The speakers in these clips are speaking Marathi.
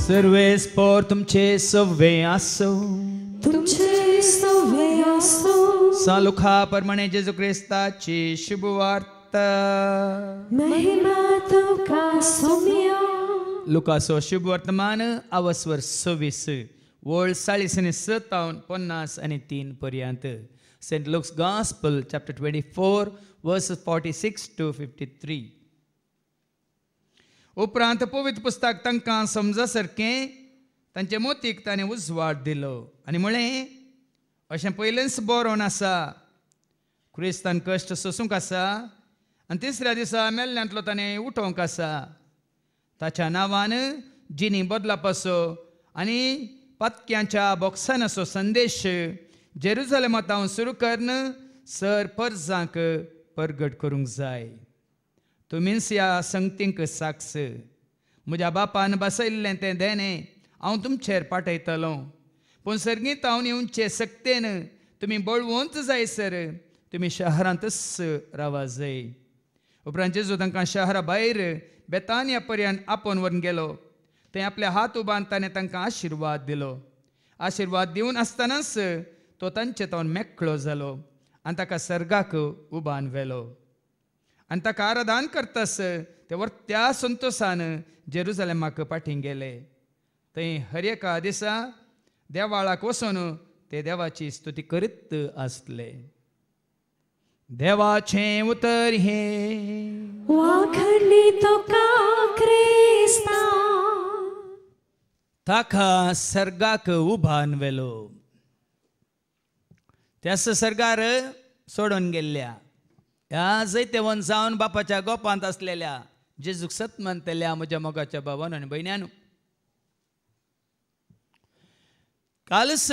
सर्वेस्पोर तुमचे सव्वे आसो. तुमचे सव्वे आसो. सालुखा परमणे जेजू क्रिस्ताची शुभवार्ता. महिमा तुका सोम्या. लुकासो शुभ वर्तमान अवस्वर 26 वोळ 40:50 पर्यंत. Saint Luke's gospel chapter 24 verses 46 to 53. उपरांत पवित्र पुस्तक तांकां समजा सारकें तांचे मोतीक ताणें उजवाड दिलो आनी म्हळें अशें पयलेंच बरोवन आसा. क्रिस्तान कश्ट सोसूंक आसा आनी तिसऱ्या दिसा मेल्ल्यांतलो ताणें उठोवंक आसा. ताच्या नांवान जिनी बदलापाचो आनी पत्क्यांच्या बॉक्सानाचो संदेश जेरुसलेमांतावन सुरू करन सर पर्जांक परगट करूंक जाय. तुमीच ह्या संगतींक साक्ष. म्हज्या बापान बसयल्लें तें देणें हांव तुमचेर पाठयतलों. पूण सर्गीत हांव येवचे सक्तेन तुमी बळवंत जायसर तुमी शहरांतच रावा जाय. उपरांत जेजू तांकां शहरा भायर बेतानिया पर्यंत आपोवन व्हरून गेलो. थंय आपले हात उबारून ताणें तांकां आशिर्वाद दिलो. आशिर्वाद दिवन आसतनाच तो तांचे तोंड मेकळो जालो आनी ताका सर्गाक उबारून व्हेलो. आनी ताका आराधन करतास ते वर्त्या संतोशान जेरुसलेमाक फाटीं गेले. थंय हर एका दिसा देवाळाक वचून ते देवाची स्तुती करीत आसले. देवाचें उतर हे. वाखडली तुका क्रिस्ता. ताका सर्गाक उबारून व्हेलो. त्याच सर्गार सोडून गेल्ल्या ह्या जैतेवन जावन बापाच्या गोपांत असलेल्या जेजूक सत म्हणटल्या म्हज्या मोगाच्या भावान आनी भयण्यान. कालच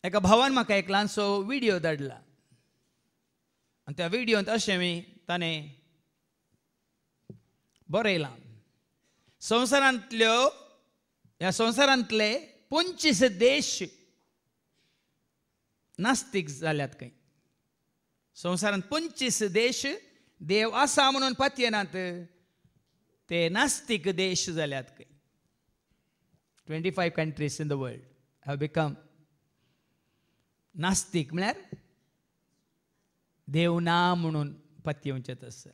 एका भावान म्हाका एक ल्हानसो व्हिडियो धाडला आनी त्या व्हिडियोंत अशें ताणें बरयलां. ह्या संवसारांतले 25 देश नास्तीक जाल्यात. खंय संवसारांत 25 देश देव आसा म्हणून पातयेनात ते नास्तीक देश जाल्यात. खंय 25 countries in the world have become नास्तीक म्हळ्यार देव ना म्हणून पातयेवचे आसले.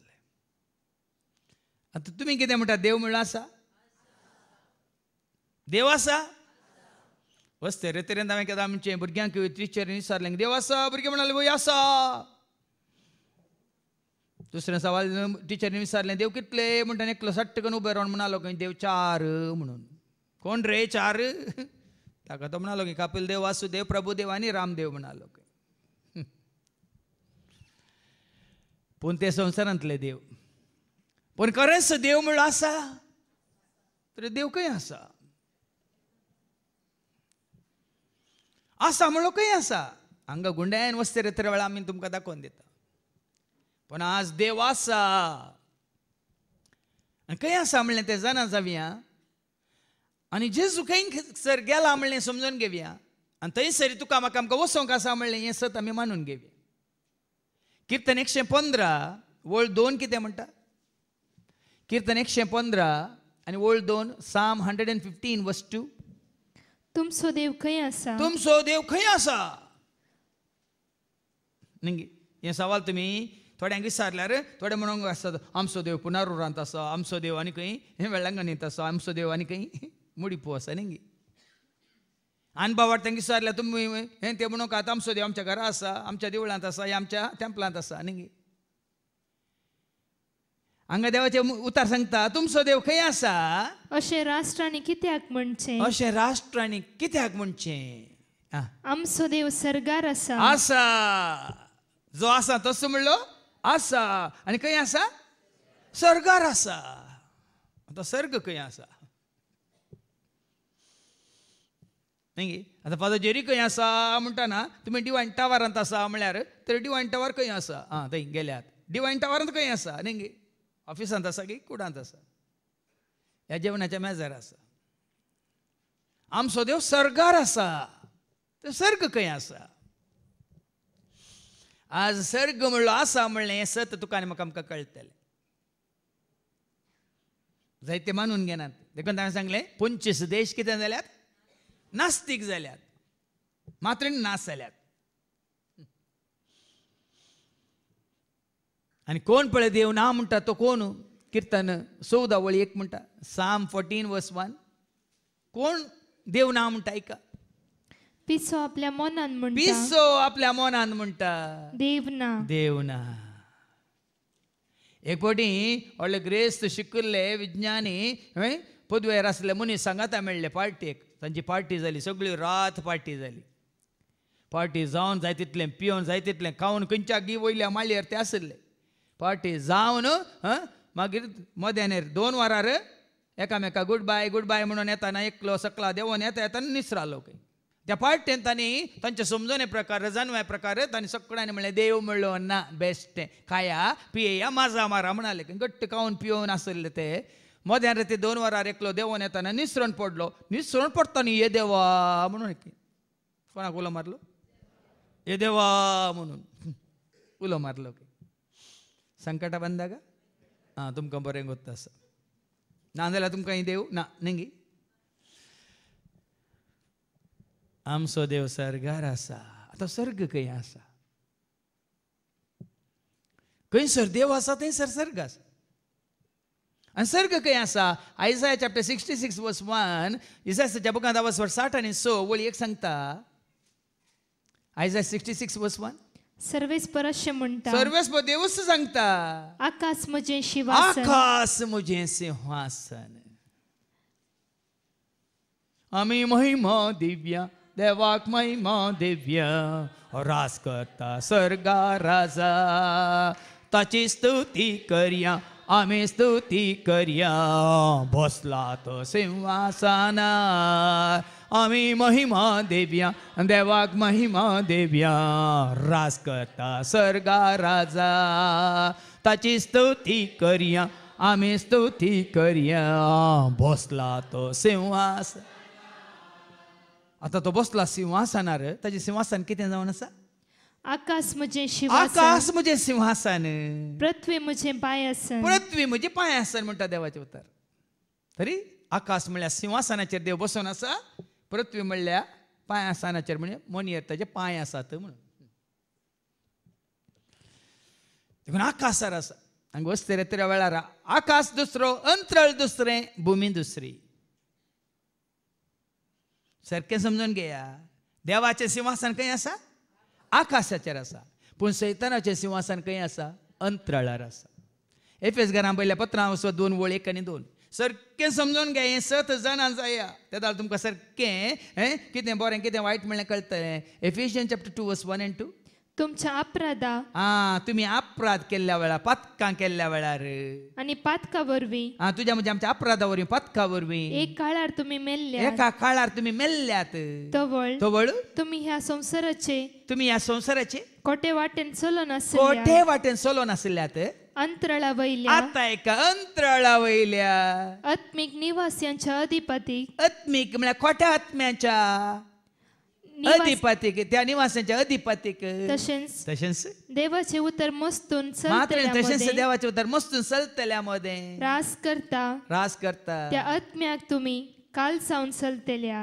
आतां तुमी कितें म्हणटा? देव म्हणून आसा? देव आसा? वस्ते रे तरेन हांवें केदां आमचे भुरग्यांक टिचरीन विचारलें देव आसा? भुरगे म्हणाले वय आसा. दुसरे सवाल टिचरीन विचारलें देव कितले? म्हणटा एकलो सट्ट करून उबे रावन म्हणालो खंय देव 4 म्हणून. कोण रे 4? ताका तो म्हणालो की कपिल देव, वासुदेव, प्रभुदेव आनी रामदेव म्हणालो. पूण ते संवसारांतले देव. पूण खरेंच देव म्हणून आसा? तर देव खंय आसा? आसा म्हणलो खंय आसा? हांगा गुंड्यान वस्ते रे तरे वेळा आमी तुमकां दाखोवन दिता. पण आज देव आसा आनी खंय आसा म्हणलें तें जाणा जावया. आनी जेजू खंय सर गेला म्हणलें समजून घेवया. आनी थंयसर तुका म्हाका आमकां वचोंक आसा म्हणलें हें सत आमी मानून घेवया. कीर्तन 115 वळ 2 कितें म्हणटा? कीर्तन 115 आनी वळ 2 Psalm 115 verse 2. तुमचो देव खंय आसा? तुमचो देव खंय आसा? न्ही हे सवाल तुमी थोड्यांक विचारल्यार थोडे म्हणूंक आसता आमचो देव पुनारुरांत आसा, आमचो देव आनी खंय हे वेळांगणीत आसा, आमचो देव आनी खंय मुडीपू आसा. न्ही आनी बाबा तांकां विचारल्यार तुमी हें ते म्हणूंक आतां आमचो देव आमच्या घरा आसा, आमच्या देवळांत आसा, आमच्या टेंपलांत आसा. न्ही हांगा देवाचे उतार सांगता तुमचो देव खंय आसा? अशें राष्ट्रांनी कित्याक म्हणचें? अशें राष्ट्रांनी कित्याक म्हणचें? आमचो देव सर्गार आसा. आसा. जो आसा तसो म्हणलो आसा. आनी खंय आसा? सर्गार आसा. आतां सर्ग खंय आसा? न्ही आतां फादर जेरी खंय आसा म्हणटाना तुमी डिवायन टावरांत आसा म्हळ्यार तर डिवायन टावर खंय आसा? थंय गेल्यात. डिवायन टावरांत खंय आसा? न्ही ऑफिसांत आसा की कुडांत आसा? ह्या जेवणाच्या मेजार आसा. आमचो देव सर्गार आसा. तर सर्ग खंय आसा? आज सर्ग म्हणलो आसा म्हणलें हें सत तुका आनी म्हाका आमकां कळटलें. जायते मानून घेनात. देखून ताणें सांगलें 25 देश कितें जाल्यात, नास्तीक जाल्यात, मात्रेन नास जाल्यात. आनी कोण पळय देव ना म्हणटा तो कोण? किर्तन 14:1 म्हणटा, Psalm 14:1. कोण देव ना म्हणटा ऐका. पिसो आपल्या मनान म्हणटा, पिसो आपल्या मनान म्हणटा, देव ना. देव ना. एक फावटी व्हडले ग्रेस्त शिकिल्ले विज्ञानी पदवेर आसले मनीस सांगाता मेळ्ळे पार्टेक. तांची पार्टी जाली, सगळी रात पार्टी जाली. पार्टी जावन जाय तितलें पिवन जाय तितलें खावन खंयच्या गी वयल्या माळयेर ते आसले. पार्टी जावन मागीर मध्यानेर 2 वरार एकामेका गूड बाय म्हणून येताना एकलो सकला देवून येता निसरालो. त्या पार्टेन तांणी तांच्या समजणे प्रकार जाणव्या प्रकार तांणी सगळ्यांनी म्हणलें देव म्हणलो ना, बेस्ट खाया पियेया माजा मारा म्हणाले. गट्ट खावन पिवून आसले ते. मध्यान ते 2 वरार एकलो देवून येताना निसरण पडलो. निसरण पडताना ये देवा म्हणून कोणाक उलो मारलो? ये देवा म्हणून उलो मारलो. संकटा बंदाग तुमकां बरें गोत्ता आसा. ना जाल्यार तुमकां देव ना न्ही. आमचो देव सर्गार आसा. आतां सर्ग खंय आसा? खंयसर देव आसा थंयसर सर्ग आसा. आनी सर्ग खंय आसा? Isaiah chapter 66:1, इसायाच्या बुकांत 60 आनी 6 वळी एक सांगता. Isaiah 66:1 सर्वेस्पर अशें म्हणटा, सर्वेस्पर देवच सांगता, आकाश म्हजें शिवासन, आकाश म्हजें सिंहासन. आमी महिमा दिव्या देवाक महिमा दिव्या, रास करता सर्गा राजा. ताची स्तुती करया आमी स्तुती करया, बसला तो सिंहासनार. आमी महिमा देव्या देवाक महिमा देव्या, रास करता सर्गा राजा. ताची स्तुती करया आमी स्तुती करया, बसला तो सिंहासन. आता तो बसला सिंहासनार. ताजें सिंहासन कितें जावन आसा? आकाश म्हजें शिवासन, आकाश म्हजें सिंहासन, पृथ्वी म्हजें पांयासन. पृथ्वी म्हजें पांयासन म्हणटा देवाचें उतर. तरी आकाश म्हणल्यार सिंहासनाचेर देव बसून आसा, पृथ्वी म्हणल्यार पांयासनाचेर म्हणजे मणयेर ताचे पांय आसात म्हणून. देखून आकाशार आसा. हांगा वस्तेर येतल्या वेळार आकाश दुसरो, अंतराळ दुसरें, भुमी दुसरी. सारकें समजून घेया. देवाचें सिंहासन खंय आसा? आकाशाचेर आसा. पूण सैतानाचें सिंहासन खंय आसा? अंतराळार आसा. एफेसकारांक पयल्या पत्रां 2:1-2. सारकें समजून घे. हें 7 जाणां जाया. तेदाळ तुमकां सारकें कितें बरें कितें वायट म्हणलें कळटलें. Ephesians chapter 2:1-2. तुमच्या अपराधा तुमी अपराध केल्ल्या वेळार, पातकां केल्ल्या वेळार, आनी पातका वरवीं, तुज्या म्हणजे आमच्या अपराधा वरवीं, पातका वरवीं, एक काळार तुमी मेल्ल्यात. एका काळार तुमी मेल्ल्यात. तवळ तुमी ह्या संवसाराचे कोटे वाटेन चलोन आसल्यात. कोठे वाटेन चलो नासल्यात. अंतराळा वयल्या, आता एका अंतराळा वयल्या आत्मीक निवास्यांच्या अधिपतीक, आत्मीक म्हळ्यार खोट्या आत्म्याच्या अधिपतीक, त्या निवासाच्या अधिपतीक, तशेंच देवाचे उतर मस्तून मात्र तशेंच चलतल्यामध्ये देवाचे उतर मस्तून चलतल्या मध्ये रास करता. त्या आत्म्याक तुमी काल सावन चलतल्या.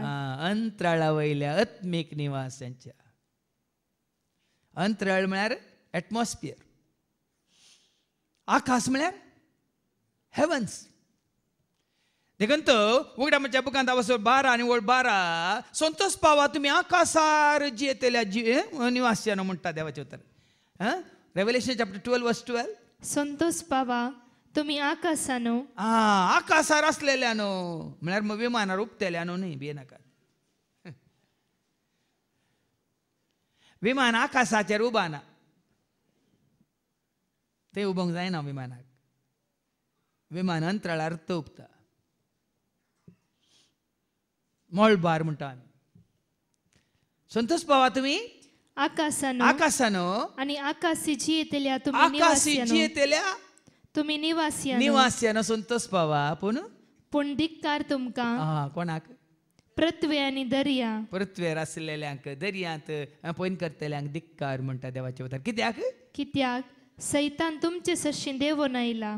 अंतराळा वयल्या आत्मीक निवासांच्या. अंतराळ म्हळ्यार एटमॉस्फियर. आकाश म्हळ्यार हेवन्स. देखून उगड्या म्हणजे बुकांत 12 आनी 12 संतोष पावा तुमी आकाशार जियेतल्या निवास्यान म्हणटा देवाचे उतर. Revelation chapter 12:12. संतोष पावा तुमी आकाशानो, आकाशार असलेल्यानो म्हळ्यार विमानार उपतेल्यानो न्ही, भियेनाका. विमान आकाशाचेर उबा ना. ते उबोंक जायना विमानाक. विमान अंतराळार तोपता. मळबार म्हणटा आमी. संतोष पावा तुमी आकाशानो आनी आकाशी जियेतल्या तुमी निवास्यानो संतोष पावा. पूण धिक्कार तुमकां कोणाक? पृथ्वी आनी दर्या, पृथ्वीर आसलेल्यांक, दर्यांत पैन करतल्यांक धिक्कार म्हणटा देवाचे उतर. कित्याक सैतान तुमचे सरशी देवून आयला.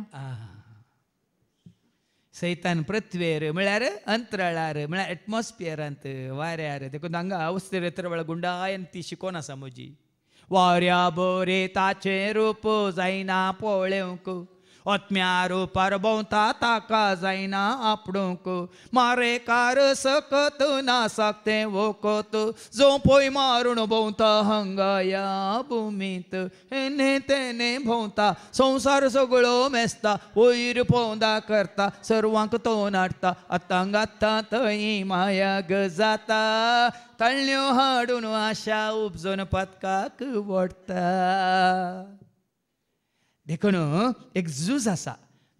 सैतान पृथ्वेर म्हळ्यार अंतराळार म्हळ्यार एटमॉस्फियरांत वाऱ्यार देखून हांगा अवस्थेरेतर गुंडायन ती शिकोन आसा म्हजी वाऱ्या बरे ताचे रूप जायना पळोवंक ओत्म्या रुपार भोंवता ताका जायना आपणूक मारे कार सकत नासाक तें वोकत जो पळय मारून भोंवता हांगा या भुमीत हेने तेने भोंवता संवसार सगळो मेस्ता वयर पोंदा करता सर्वांक तो नाडटा आतां गाता थंय मायाग जाता तळण्यो हाडून आशा उपजून पदकाक वडटा देखून एक झूज आसा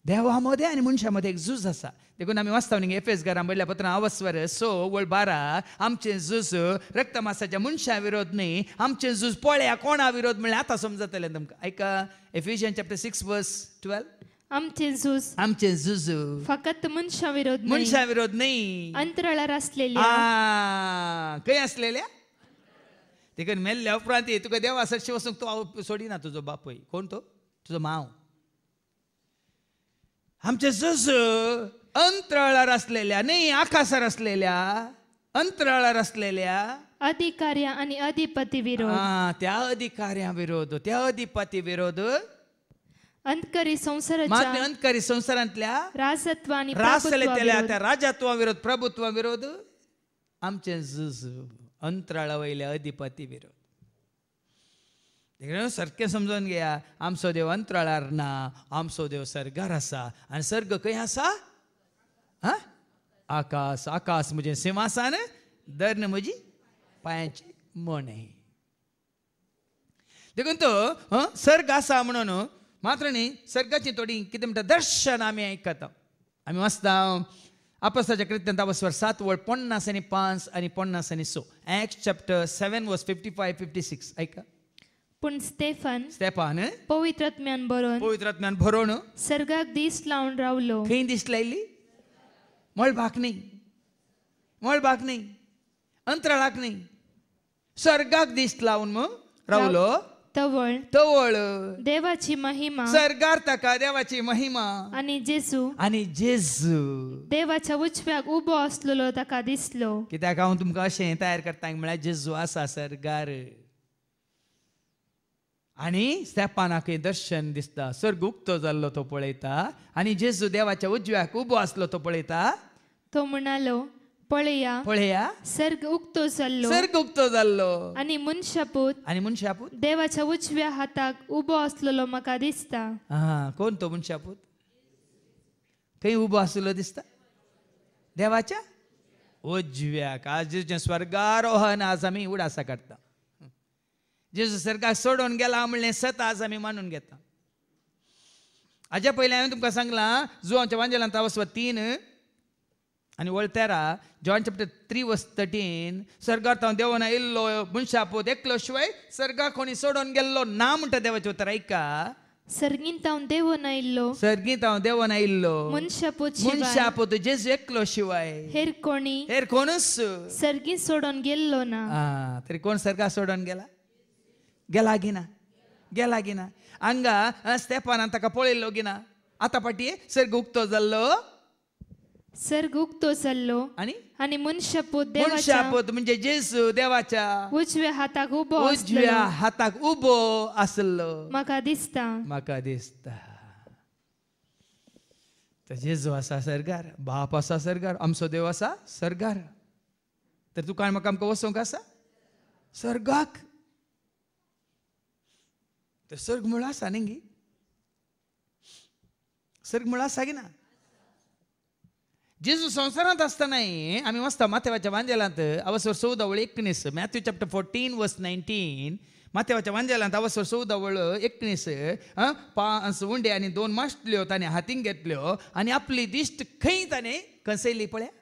देवा मध्ये आनी मनशा मध्ये एक झूज आसा देखून आमी वाचता न्ही एफेस घरां बरयल्या पत्रां अवस्वर 6:12 आमचें झूज रक्त मासाच्या मनशा विरोध न्ही आमचें झूज पळया कोणा विरोध म्हणल्यार आतां समजतलें तुमकां ऐका एफिशियन्स चॅप्टर 6:12 आमचे झूज फकत मनशा विरोध न्ही अंतराळार असलेल्या खंय असलेल्या देखून मेल्ल्या उपरांत तुका देवा सरशी वचूंक तूं सोडिना तुजो बापूय कोण तो तुजो मांव आमचे झूज अंतराळार असलेल्या न्ही आकाशार असलेल्या अंतराळार असलेल्या अधिकार्या आणि अधिपती विरोध त्या अधिकाऱ्या विरोध त्या अधिपती विरोध अंतकरी संसारांतल्या राजत्वा आणि त्या राजत्वा विरोध प्रभुत्वा विरोध आमचे झूज अंतराळा वयल्या अधिपती विरोध सारकें समजून घेया आमचो देव अंतराळार ना आमचो देव सर्गार आसा आनी सर्ग खंय आसा आकाश आकाश म्हजें सिंहासन धर्न म्हजी पांयाची मणे देखून तो सर्ग आसा म्हणून मात्र न्ही सर्गाची थोडी कितें म्हणटा दर्शन आमी आयकता आमी वाचता अपोस्तलाच्या कृत्यांत अवस्वर 7:50 आणि 6 Acts chapter 7 verse 55-56 ऐका पण स्तेफान पवित्रात्म्यान भरोवन सर्गाक दीस लावन रावलो खंय दीस लायली मळबाक न्ही अंतराळाक न्ही सर्गाक दीस लावन रावलो तवळ देवाची महिमा सर्गार ताका देवाची महिमा आणि जेजू देवाच्या उजव्याक उबो असलेलो ताका दिसलो कित्याक हांव तुमकां अशें तयार करता म्हळ्यार जेजू आसा सर्गार आनी स्तेफानाक दर्शन दिसता सर्ग उक्तो जाल्लो तो पळयता आनी जेजू देवाच्या उजव्याक उबो आसलो तो पळयता तो म्हणालो पळया सर्ग उक्तो जाल्लो आनी मनशापूत देवाच्या उजव्या हाताक उबो असलेलो म्हाका दिसता कोण तो मनशापूत खंय उबो आसलो दिसता देवाच्या उजव्याक आज स्वर्गारोहण आज आमी उडासा काडटा जेजू सर्गाक सोडून गेला म्हणलें सत आज आमी मानून घेता हाज्या पयलीं हांवें तुमकां सांगलां जुवांच्या वांजेलांत अवस्वर 3 आनी 13 जॉन चॅप्टर 3 verse 13 सर्गार हांव देवून आयिल्लो मनशापूत एकलो शिवाय सर्गाक कोणी सोडून गेल्लो ना म्हणटा देवाचें उतर ऐका सर्गींत हांव देवून आयिल्लो मनशापूत जेजू एकलो शिवाय हेर कोणूच सर्गींत सोडून गेल्लो ना तरी कोण सर्गाक सोडून गेला गिना हांगा स्तेफानान ताका पळयल्लो गिना आतां पाटी सर्ग उक्तो जाल्लो आनी मनशापूत म्हणजे जेजू देवाच्या उजव्या हाताक उबो आसलो म्हाका दिसता तर जेजू आसा सर्गार बाप आसा सर्गार आमचो देव आसा सर्गार तर तुका म्हाका आमकां वचोंक आसा सर्गाक तर सर्ग म्हळ्यार आसा न्ही सर्ग म्हळ्यार आसा की ना जेजू संवसारांत आसतनाय आमी वाचता माथेवाच्या वांजेलांत अवस्वर 14:19 मॅथ्यू चॅप्टर 14 verse 19 माथेवाच्या वांजेलांत अवस्वर 14:19 5 उंडे आनी 2 माश्टल्यो ताणें हातींक घेतल्यो आनी आपली दिश्ट खंय ताणें कसयली पळया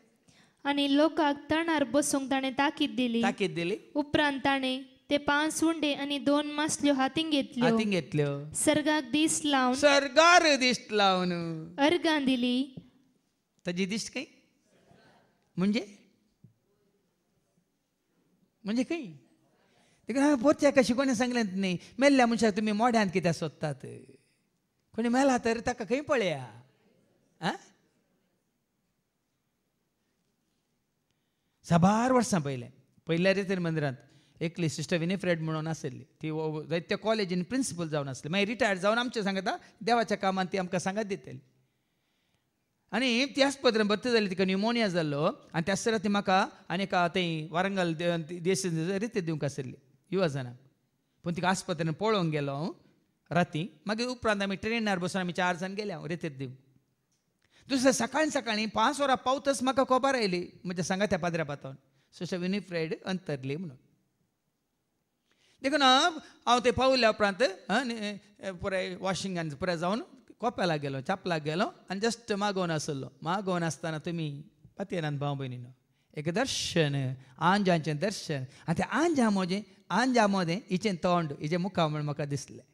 आनी लोकांक तणार बसूंक ताणें ताकीद दिली उपरांत ताणें ते 5 उंडे आनी 2 मासल्यो हातींक घेतल्यो सर्गार दीस लावन अर्गां दिली ताजी दिश्ट खंय म्हणजे खंय देखून हांवें पोरच्या कशी कोणी सांगलें न्ही मेल्ल्या मनशाक तुमी मोड्यान कित्याक सोदतात कोणी मेला तर ताका खंय पळया साबार वर्सां पयल्या रितीर मंदिरांत एकली सिस्टर विनिफ्रेड म्हणून आसली ती जायत्या कॉलेजीन प्रिंसिपल जावन आसली मागीर रिटायर्ड जावन आमचे सांगता देवाच्या कामान ती आमकां सांगात दितली आनी ती आस्पत्रेन भरती जाली तिका न्युमोनिया जाल्लो आनी त्या ती म्हाका आनी एका थंय वारंगल देश रितीर दिवंक आसली युवा जाणांक पूण तिका आस्पत्रेन पळोवंक गेलो हांव राती मागीर उपरांत आमी ट्रेनार बसून आमी 4 जाण गेले हांव रितीर दिवंक दुसऱ्या सकाळीं 5 वरां पावतच म्हाका खबर आयली म्हज्या सांगात्या पाद्र्या पातावन सिस्टर विनिफ्रेड अंतरली म्हणून देखून हांव ते पावल्या उपरांत पुराय वॉशिंगान पुराय जावन कोपेलाक गेलो चापलाक गेलो आनी जस्ट मागोवन आसलो मागोवन आसतना तुमी पातयेनान भाव भयणीनो एक दर्शन आंजाचें दर्शन आनी तें आंजा मोदें हिचें तोंड हिचें मुखामळ म्हाका दिसलें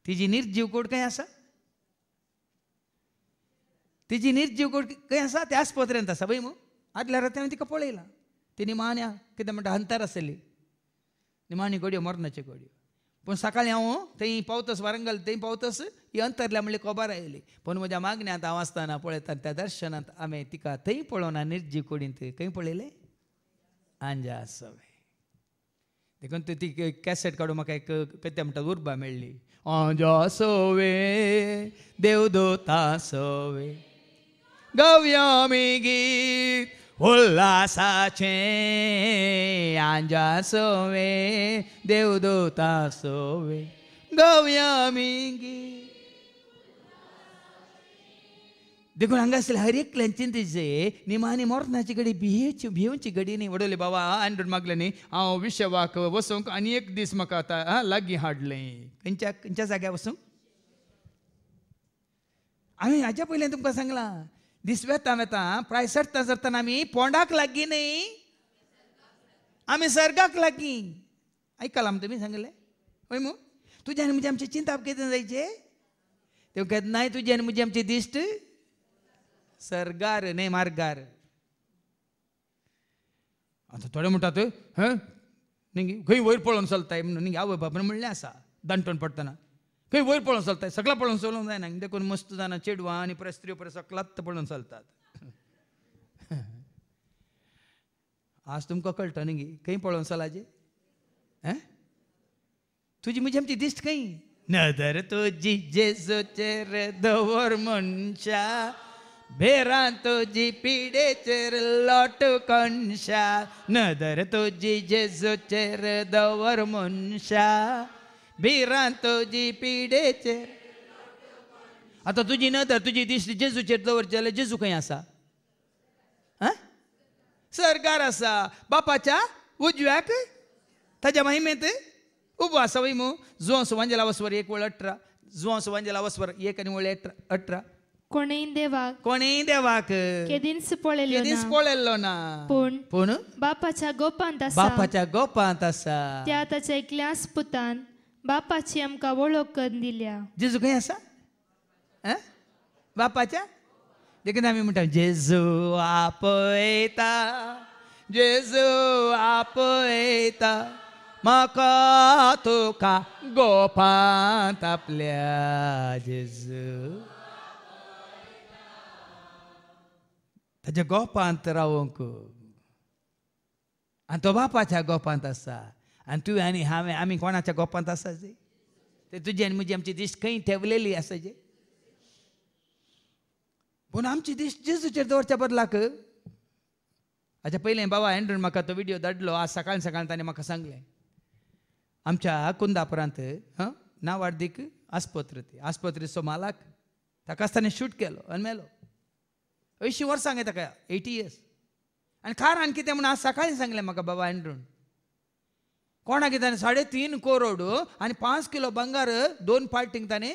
तिजी निर्जीव कूड खंय आसा तिजी निर्जीव कूड खंय आसा त्या आस्पत्रेंत आसा पळय मू आदल्या राती हांवें तिका पळयलां ती निमाण्या कितें म्हणटा अंतर आसली निमाणी घडयो मरणाच्यो घडयो पूण सकाळीं हांव थंय पावतस वारंगल थंय पावतस ही अंतरल्या म्हणली खबर आयली पूण म्हज्या मागण्यांत हांव आसतना पळयता त्या दर्शनांत हांवें तिका थंय पळोवना निर्जीव कुडींत खंय पळयलें आंजा सवे देखून ती कॅसेट काडून म्हाका एक कथ्या म्हणटा उर्बा मेळ्ळी आंजा सवे देवदूता सवे गव्या आमी गीत उल्हासाचे आंजा सोवे देवदूता सोवे गव्या आमी गीत देखून हांगासर हर एकल्यांची तिजे निमाणी मोरणाची घडी भिवची घडी न्ही वडोले बाबा आंडून मागले न्ही हांव विशवाक वसूंक आनी एक दीस म्हाका आतां लागीं हाडलें खंयच्या जाग्यार वसूंक हांवें हाच्या पयलें तुमकां सांगलां दीस वेता प्राय सरतना आमी पोंडाक लागीं न्ही आमी सर्गाक लागीं आयकलां तुमी सांगलें हय मू तुजे आनी म्हजे आमची चिंता कितें जायचे ते केन्नाय तुजे आनी म्हजे आमचे दिश्ट सर्गार न्ही मार्गार आतां थोडे म्हणटात न्ही खंय वयर पळोवन चलताय म्हणून न्ही आवय बापून म्हणलें आसा दांटून पडटना खंय वयर पळोवन चलताय सगळा पळोवन चलोवंक जायना देखून मस्त जाणां चेडवां आनी परत स्त्रियो परत सकलात पळोवन चलतात आज तुमकां कळटा न्ही खंय पळोवन चलाचे तुजी म्हजी आमची दिश्ट खंय नदर तुजी जेजूचेर दवर मनशा भेरां तुजी पिडेचेर लोट कणशा नदर तुजी जेजूचेर दवर मनशा भिरां तुजी पिडेचेर आतां तुजी नदर तुजी दिश्ट जेजूचेर दवरची जाल्यार जेजू खंय आसा सर्गार आसा बापाच्या उजव्याक ताच्या महिमेंत उबो आसा वय मू जुवं सुवांजला वस्वर 1:18 जुवं सुवांजला वस्वर 1 आनी 18 कोणेय देवाक केदींच पळयल्लो ना पूण बापाच्या गोपांत आसा त्या ताच्या एकल्याच पुतान बापाची आमकां वळख करून दिल्या जेजू खंय आसा बापाच्या देखून आमी म्हणटा जेजू आपयता म्हाका तुका गोपांत आपल्या जेजू ताच्या गोपांत रावंक आनी तो बापाच्या गोपांत आसा आनी तूं आनी हांवें आमी कोणाच्या गोपांत आसा ते तुजी आनी म्हजी आमची दिश्ट खंय ठेवलेली आसा पूण आमची दिश्ट जेजूचेर दवरच्या बदलाक हाच्या पयलें बाबा एंड्रून म्हाका तो विडियो धाडलो आज सकाळीं ताणें म्हाका सांगलें आमच्या कुंदापुरांत नावार्दीक आस्पत्रेचो मालक ताकाच ताणें शूट केलो आनी मेलो 80 वर्सां गे ताका 80 years आनी कारण कितें म्हूण आज सकाळीं सांगलें म्हाका बाबा एंड्रून कोणाक कितें 3.5 करोड आनी 5 किलो बंगार 2 पार्टींक ताणें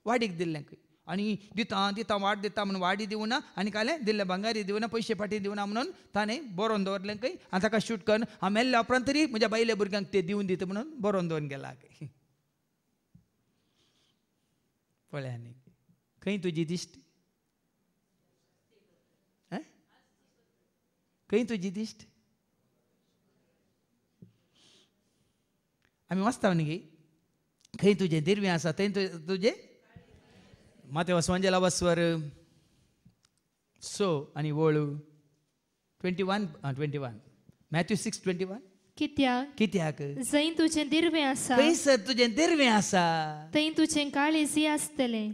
वाडीक दिल्लें आनी दिता वाड दिता म्हणून वाडी दिवना आनी कालें दिल्लें बंगारी दिवना पयशे फाटी दिवना म्हणून ताणें बरोवन दवरलें खंय आनी ताका शूट करून हांव मेल्ल्या उपरांत तरी म्हज्या बायल्या भुरग्यांक ते दिवन दिता म्हणून बरोवन दवरून गेला पळय आनी खंय तुजी दिश्ट खंय तुजी दिश्ट आमी वाचता न्ही खंय तुजें दिरवें आसा थंय तुजें माते वसवांजेला वस्वर 6 आनी वळू 21 मॅथ्यू 6:21 कित्याक जंय तुझें दिर्वें आसा खंयसर तुजें दिर्वें आसा थंय तुझें काळीजय आसतलें.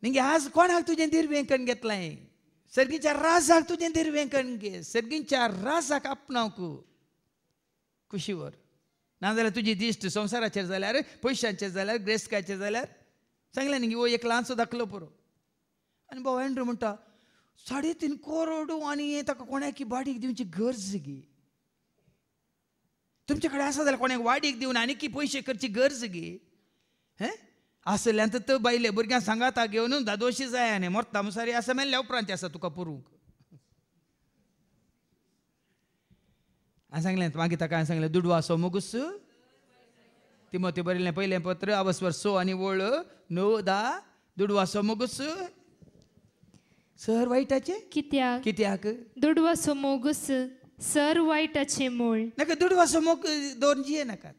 निंगे आज कोणाक तुजें दिर्वें करून घेतलाय? सर्गीच्या राजाक तुजें दिर्वें करून घे. सर्गीच्या राजाक आपणावक खुशीवर. नाजाल्यार तुजी दिश्ट संवसाराचेर जाल्यार, पयशांचेर जाल्यार, ग्रेस्काचेर जाल्यार सांगलें न्ही वो एक ल्हानसो दाखलो पुरो. आनी भाव एंड्रू म्हणटा 3.5 करोड आनी ताका कोणाकी वाडीक दिवची गरज गी. तुमचे कडेन आसा जाल्यार कोणाक वाडीक दिवन आनीक पयशे करची गरज गी. आसल्यान तर बायले भुरग्यांक सांगाता घेवन दादोशी जाय आनी मोरता मुसारी आसा मेल्ल्या उपरांत आसा तुका पुरूंक. हांवें सांगलें मागीर ताका हांवें सांगलें दुडवासो मुगूस तिमोथी बरयलें पयलें पत्र अवस्वर 6 आनी 9:10 दुडवासो मुगूस सर वायटाचे कित्याक दुडवासो मोगूस सर वायटाचे मूळ. नाका दुडवासो मोग दोन जिये नाकात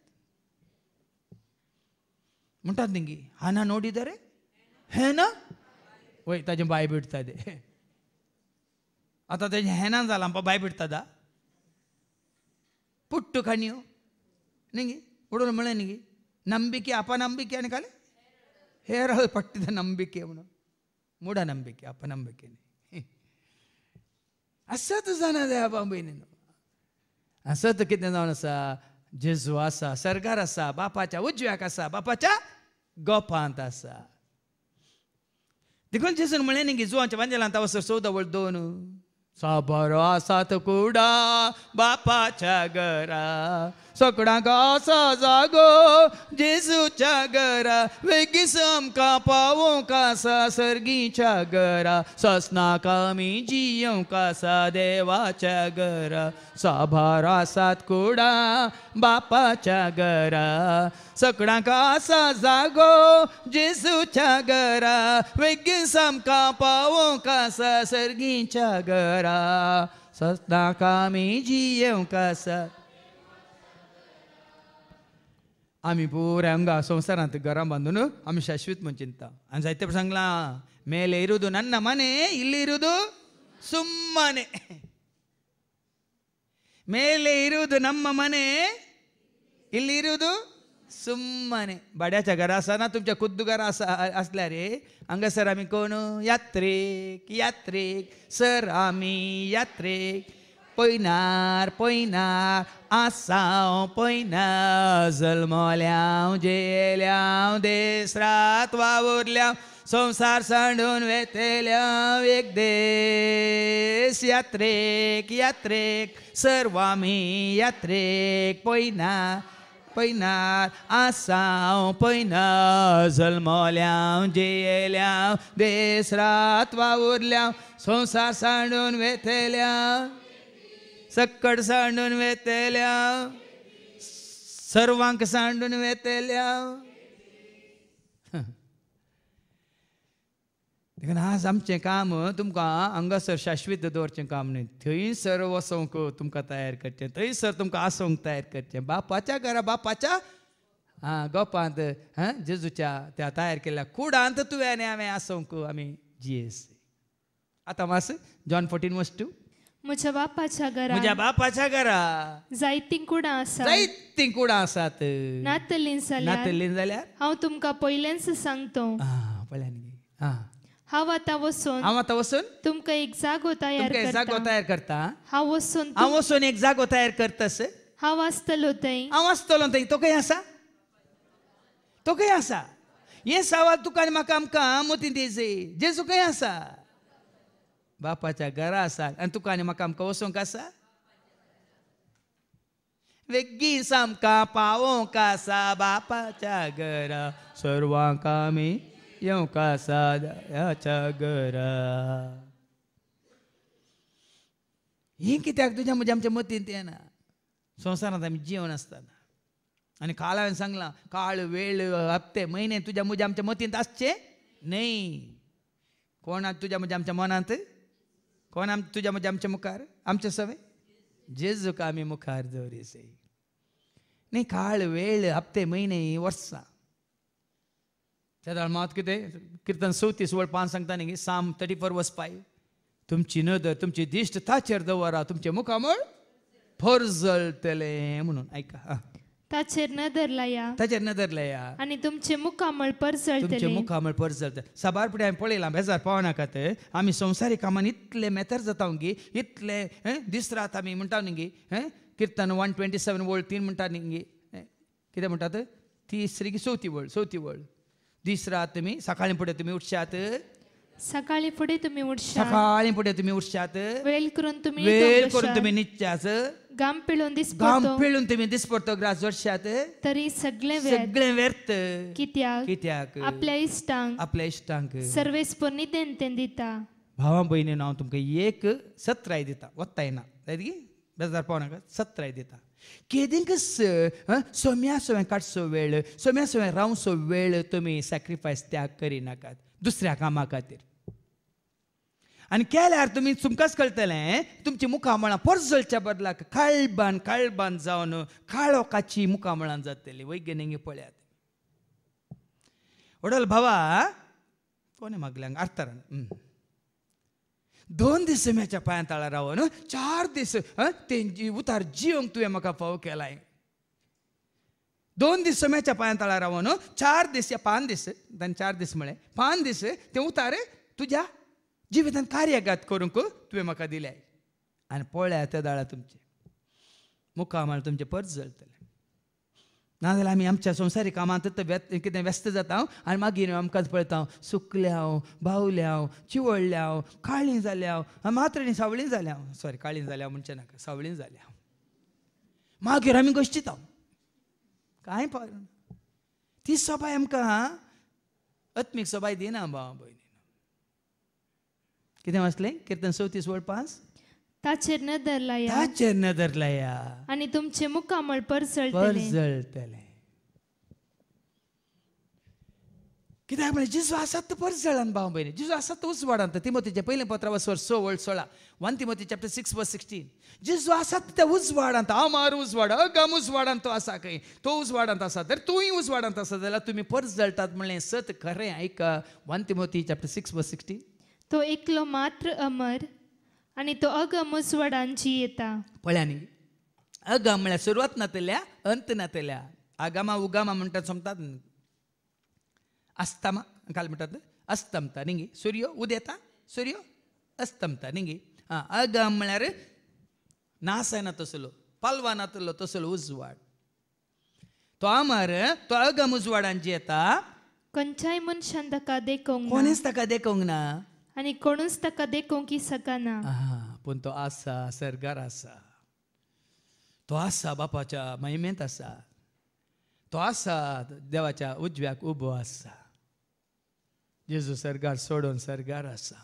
म्हणटात निंगी. हाना नोडिदरे हे ना वय ताजें बाय बिडता दे. आतां तेजें हेनान जालां बाय बिडता पुट्टू खाणयो निंगी उडोन म्हळें निंगी ನಂಬಿಕೆ ಅಪನಂಬಿಕೆ ಅನ್ಕಾಲೆ ಹೇರಳು ಪಟ್ಟಿದ ನಂಬಿಕೆ ಅವನು ಮೂಢನಂಬಿಕೆ ಅಪನಂಬಿಕೆ असत जाणा बाबा न्हू. असत कितें जावन आसा जेजू आसा सरगार आसा बापाच्या उजव्याक आसा बापाच्या गोपांत आसा. देखून जेजून म्हळें न्ही की जुवांच्या वांजेलांत वसर 14:2 साबारो आसात कुडा बापाच्या घरा सगळ्यांक आसा जागो जेजूच्या घरा वेगीस आमकां पावोंक आसा सर्गीच्या घरा ससनाक आमी जियोंक आसा देवाच्या घरा साबार आसात कुडा बापाच्या घरा सगळ्यांक आसा जागो जेजूच्या घरा वेगीस आमकां पावोंक आसा सर्गीच्या घरा ससनाक आमी जियोंक आसा. आमी पुऱ्या हंगा संवसारांत घरां बांदून आमी शाश्वत म्हूण चिंता. आनी जायते सांगलां मेले इरुदू नन्न मने इल्ली इरुदू सुಮ್ಮನೆ मेले इरुदू नम्म मने इल्ली इरुदू सुಮ್ಮನೆ. भाड्याच्या घरा आसा ना तुमच्या खुद्द घरा आसल्यार हांगासर आमी कोण यात्रेक यात्रेक सर आमी यात्रेक पयनार पयनार आसांव पयनार जल्मल्याव जेल्याव देस रात वावुरल्याव संवसार सांडून वेतेल्याव एक देस यात्रेक यात्रेक सर्व आमी यात्रेक पयनार पयनार आसांव पयनार जल्मल्याव जेल्याव देस रात वावुरल्याव संवसार सांडून वेतेल्याव सक्कड सांडून वेतेल्याव सर्वांक सांडून वेतेल्याव. देखून आज आमचें काम तुमकां हांगासर शाश्वत दवरचें काम न्ही. थंयसर वसोंक तुमकां तयार करचें थंयसर तुमकां आसोंक तयार करचें. बापाच्या घरा बापाच्या गोपांत जेजूच्या त्या तयार केल्ल्या कुडांत तुवें आनी हांवें आसोंक आमी जियेस. आतां मास जॉन 14:2 म्हज्या बापाच्या घरा म्हज्या बापाच्या घरा जायतीं कुडां आसात जायतीं कुडां आसात. नातलीं जाल्यार हांव तुमकां पयलेंच सांगतो. हांव आतां वचून तुमकां एक जागो तयार करता. हांव वचून एक जागो तयार करतास. हांव आसतलो थंय तो खंय आसा तो खंय आसा. हे सवाल तुका आनी म्हाका आमकां मोती दिजे जेजू खंय आसा बापाच्या घरा आसा आनी तुका आनी म्हाका आमकां वचोंक आसा वेगीस आमकां पावोंक आसा बापाच्या घरा सर्वांक आमी येवंक आसा देवाच्या घरा. ही कित्याक तुज्या म्हज्या आमच्या मतींत येना. संवसारांत आमी जिवन आसतना आनी काल हांवें सांगलां काळ वेळ हप्ते म्हयने तुज्या म्हज्या आमच्या मतींत आसचे न्हय. कोण तुज्या म्हज्या आमच्या मनांत कोण तुज्या म्हज्या आमच्या मुखार आमचे सवय जेजूक आमी मुखार दवरीस न्ही. काळ वेळ हप्ते म्हयने वर्सां त्या मात कितें किर्तन 34:5 सांगता न्ही Psalm 34:5 तुमची नदर तुमची दिश्ट ताचेर दवरा तुमचे मुखामळ परजळटले म्हणून ऐका ताचेर नदर लाया ताचेर नदर लाया आणि तुमचे मुखामळ परजळटले तुमचे मुखामळ परजळटले साबार फुडें हांवें पळयलां बेजार पावनाकात आमी संवसारीक कामान इतले मेतर जाता गी इतले दीस रात आमी म्हणटा न्ही किर्तन 127 वर्ड 3 म्हणटा न्ही कितें म्हणटात तिसरी की चवथी वर्ड दीस रात तुमी सकाळीं फुडें तुमी उठशात सकाळी फुडें तुमी उठशात सकाळीं फुडें तुमी उठशात वेळ करून तुमी न्हिदशात घाम पिळून तुमी दिसपरतो ग्रास जोडशात तरी सगळे व्यर्थ कित्याक आपल्या इश्टांक सर्वेस्पर निदेन तें दिता भावा भयणीन हांव तुमकां एक सत्राय दिता वत्ताय ना बेजार पावनाका सत्राय दिता केदींक सोम्या सोय काडचो वेळ सोम्या सोय रावचो वेळ तुमी सॅक्रिफायस त्याग करिनाकात दुसऱ्या कामा खातीर आनी केल्यार तुमी तुमकांच कळटलें तुमची मुखामळां परजळच्या बदलाक काळबान जावन काळोखाची मुखामळां जातली वैज्ञानीक पळयात वडल भावा कोणे मागल्यांक आर्तारान 2 दीस सोम्याच्या पांया तळार रावन 4 दीस तेंची उतार जिवंक तुवें म्हाका फाव केलाय 2 दीस सोम्याच्या पांया तळार रावन 4 दीस या 5 दीस तांणी 4 दीस म्हळें 5 दीस ते उतार तुज्या जिवितांत कार्यघात करूंक तुवें म्हाका दिल्याय आनी पळया त्या दाळा तुमचे मुखामळ तुमचे परत जळटले नाजाल्यार आमी आमच्या संवसारीक कामांत कितें व्यस्त जाता आनी मागीर आमकांच पळयता सुकल्या भावल्या चिवळल्या काळीं जाल्या मात्रेनी सावळीं जाल्या सॉरी काळीं जाल्या म्हणचे नाका सावळीं जाल्या मागीर आमी गोश्टीता कांय ती सबाय आमकां आत्मीक सबाय दिना भावा भयणी कितें वाचलें किर्तन 34 वर्ड 5 ताचेर नदर लाया आणि तुमचे मुखामळ परजळटले कित्याक म्हळ्यार जेजू आसात तो परजळान भाव भयणी जेजू आसात तो उजवाडांत तिमोथीचें पयलें पत्र 6 वर्ड 16 1 तिमोथी चॅप्टर 6 वर्स 16 जेजू आसात त्या उजवाडांत हांव उजवाड अगम उजवाडांत तो आसा खंय तो उजवाडांत आसा तर तूंय उजवाडांत आसा जाल्यार तुमी परजळटात म्हणलें सत खरें ऐका 1 तिमोथी चॅप्टर 6 वर्स 16 तो एकलो मात्र अमर आणि तो अगम उजवाडांची येता पळया न्ही अगम म्हळ्यार सुरवात नातल्या अंत नातल्या आगामा उगामा म्हणटात समतात अस्तमा काल म्हणटात अस्तमता न्ही सूर्य उदेता सूर्य अस्तमता न्ही अगम म्हळ्यार नास जायना तसलो पालवा नातलो तसलो उजवाड तो अमर तो अगम उजवाडांची येता खंयच्याय मनशान ताका देखूंक कोणेच ताका देखूंक ना आणि कोणूच ताका देखूंक सकना पूण तो आसा सर्गार आसा तो आसा बापाच्या महिमेंत आसा तो आसा देवाच्या उजव्याक उबो आसा जेजू सर्गार सोडून सर्गार आसा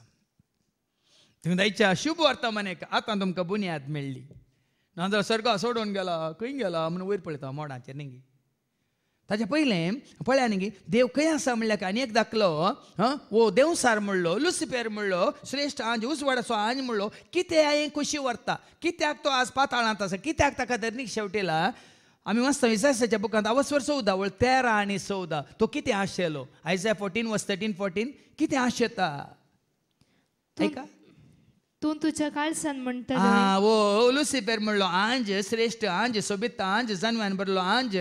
थंय दायच्या शुभ वर्तमानेक आतां तुमकां बुन्याद मेळ्ळी नाजाल्यार सर्गा सोडून गेला खंय गेला म्हणून वयर पळयता मोडाचेर न्ही ताचे पयलें पळया न्ही देव खंय आसा म्हणल्यार आनी एक दाखलो वो देवसार म्हणलो लुसिफेर म्हणलो श्रेश्ठ आंज उजवाडाचो आंज म्हणलो कितें हांवें कशी व्हरता कित्याक तो आज पाताळांत आसा कित्याक ताका धरणीक शेवटेला आमी वाचता इसायाच्या बुकांत अवस्वर 14 वळ 13 आनी 14 तो कितें आशेलो आयझाया 14 वर्स 13 14 कितें आशेता ऐका तूं तुज्या काळजान म्हणटा वो लुसिफेर म्हणलो आंज श्रेश्ठ आंज सोबिता आंज जन्म्यान बरलो आंज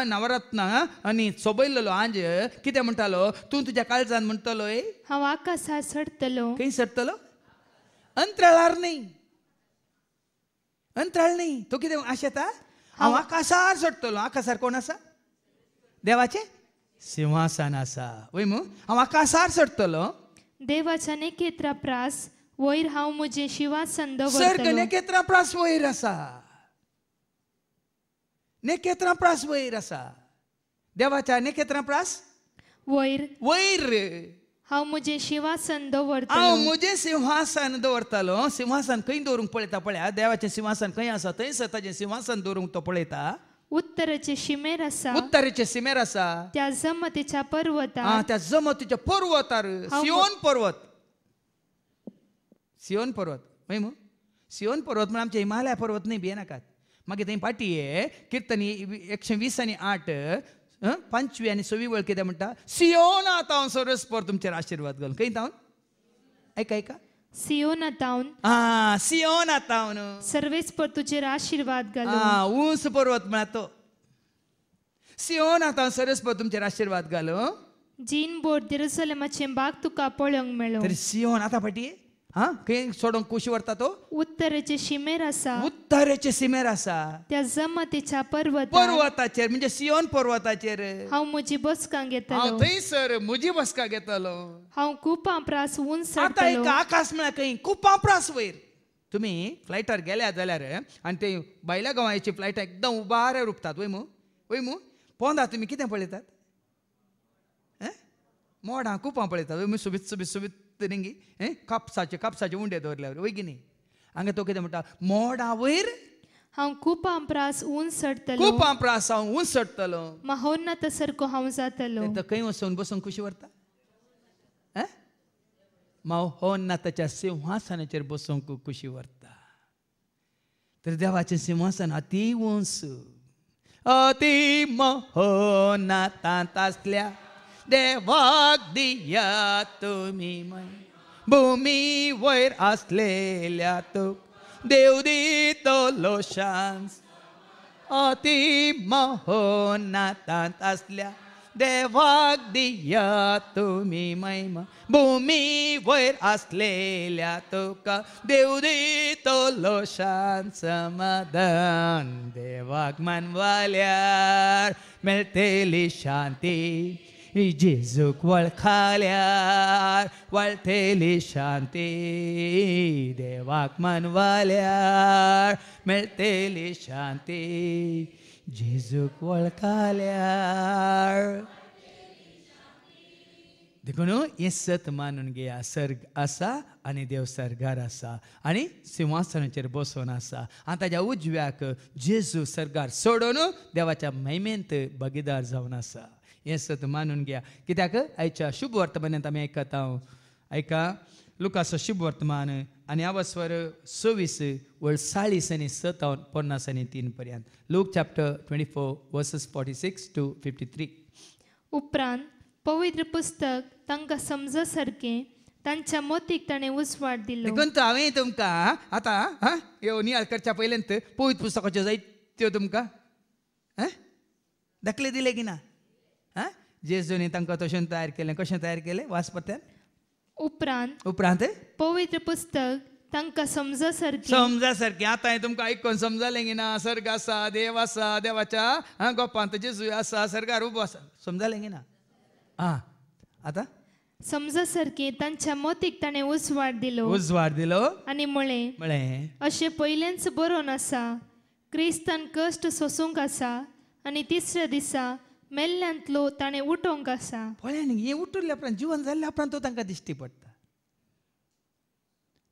नवरत्न आनी सोबयल्लो आंज कितें म्हणटालो तूं तुज्या काळजान म्हणटलो हांव आकाशार सडटलो खंय सडटलो अंतराळार न्ही अंतराळ न्ही तो कितें आशेता हांव आकाशार सडटलो आकाशार कोण आसा देवाचें सिंहासन आसा वय मू हांव आकाशार सडटलो देवाच्या नेकेत्रा प्रास वयर हांव म्हजें सिंहासन दवरतलो सर्ग नेकेत्रा प्रास वयर आसा नेकेत्रा प्रास वयर आसा देवाच्या नेकेत्रा प्रास वयर वयर हांव म्हजें सिंहासन दवरतलो हांव म्हजें सिंहासन दवरतलो सिंहासन खंय दवरूंक पळयता पळया देवाचें सिंहासन खंय आसा थंयसर ताचें सिंहासन दवरूंक तो पळयता उत्तरेचे शिमेर आसा उत्तरेचे शिमेर आसा त्या जमतीच्या पर्वतार त्या जमतीच्या पर्वतार सियोन पर्वत सियोन पर्वत वय मू सियोन पर्वत म्हळ्यार आमचे हिमालय पर्वत न्ही भिये नाकात मागीर थंय पाटये किर्तन 120 आनी 8 5वी आनी 6वी वळ कितें म्हणटा सियोन आतां हांव सर्वस्पर तुमचेर आशिर्वाद घालूं खंय तावन ऐका ऐका सियोनातावन सियोनातावन सर्वेस्पर तुझेर आशीर्वाद घालो ऊंच पर्वत म्हणा तो सियोनातावन सर्वेस्पर तुमचेर आशीर्वाद घालो जीन बोट जेरुसलेमाचे बाग तुका पळोवंक मेळ्ळो तरी सियोन आता फाटी खंय सोडूंक कुशी व्हरता तो उत्तरेचे शिमेर आसा उत्तरेचे सीमेर आसा त्या जमतेच्या पर्वताचेर म्हणजे सियोन पर्वताचेर हांव म्हजी बसका घेतलो हांव थंयसर म्हजी बसका घेतलो हांव कुपां प्रास उंच आतां एक चडतलो आकाश म्हळ्यार खंय कुपां प्रास वयर तुमी फ्लायटार गेल्यात जाल्यार आनी ते भायल्या गांवांची फ्लायटां एकदम उबार रुपतात वय मू पोंदा तुमी कितें पळयतात मोडां कुपां पळयतात वय सुबीत सुबीत सुबीत रिंगी कापसाचे उंडे दवरल्यावर वय की न्ही हांगा तो कितें म्हणटा मोडां वयर हांव कुपां प्रास उंच चडतलो कुपां प्रास हांव उंच चडटलो महोन्नत सारको हांव जातलो खंय वचून बसून खुशी व्हरता महोन्नताच्या सिंहासनाचेर बसूंक खुशी व्हरता तर देवाचें सिंहासन अति उंच अति महोन्नतांत आसल्या देवाक दिया तुम्ही भूमी वयर असलेल्या तुक देव दितलो शांस अति महोन्नतांत असल्या देवाक दिया तुम्ही महिमा भूमी वयर असलेल्या तुका देव दितलो शांत समाधान देवाक मानवाल्यार मेळटली शांती जेजूक वळखाल्यार वळटली शांती देवाक मानवाल्यार मेळटली शांती जेजूक वळखाल्यार देखून हें सत मानून घेया सर्ग आसा आनी देव सर्गार आसा आनी सिंहासनाचेर बसून आसा आनी ताच्या उजव्याक जेजू सर्गार सोडून देवाच्या महिमेंत भागीदार जावन आसा हें सत मानून घेया कित्याक आयच्या शुभ वर्तमानांत आमी आयकता ऐका लुकाचो शुभ वर्तमान आनी ह्या वस्वर 26 वळ 40 आनी 50 आनी 3 पर्यंत लूक चॅप्टर 24 वर्सेस 46 to 53 उपरांत पवित्र पुस्तक तांकां समज सारकें तांच्या मोतीक ताणें उजवाड दिलो देखून हांवें तुमकां आतां ह्यो नियाळ करच्या पयलेंत पवित्र पुस्तकाच्यो जायत्यो तुमकां दाखले दिले की ना जेजूनी तांकां तशें तयार केलें कशें तयार केलें वाचपत्यान उपरांत पवित्र पुस्तक तांकां समजा सारकें आतां हें तुमकां आयकून समजलें की ना सर्ग आसा देवाच्या गोपांत जेजू आसा सर्गार उबो आसा समजलें की ना आतां समजा सारकें तांच्या मोतीक ताणें उजवाड दिलो आनी म्हळें अशें पयलेंच बरोवन आसा क्रिस्तान कश्ट सोसूंक आसा आनी तिसऱ्या दिसा मेल्ल्यांतलो ताणें उठोवंक आसा पळय हें उठिल्ल्या उपरांत जिवन जाल्ल्या उपरांत तो तांकां दिश्टी पडटा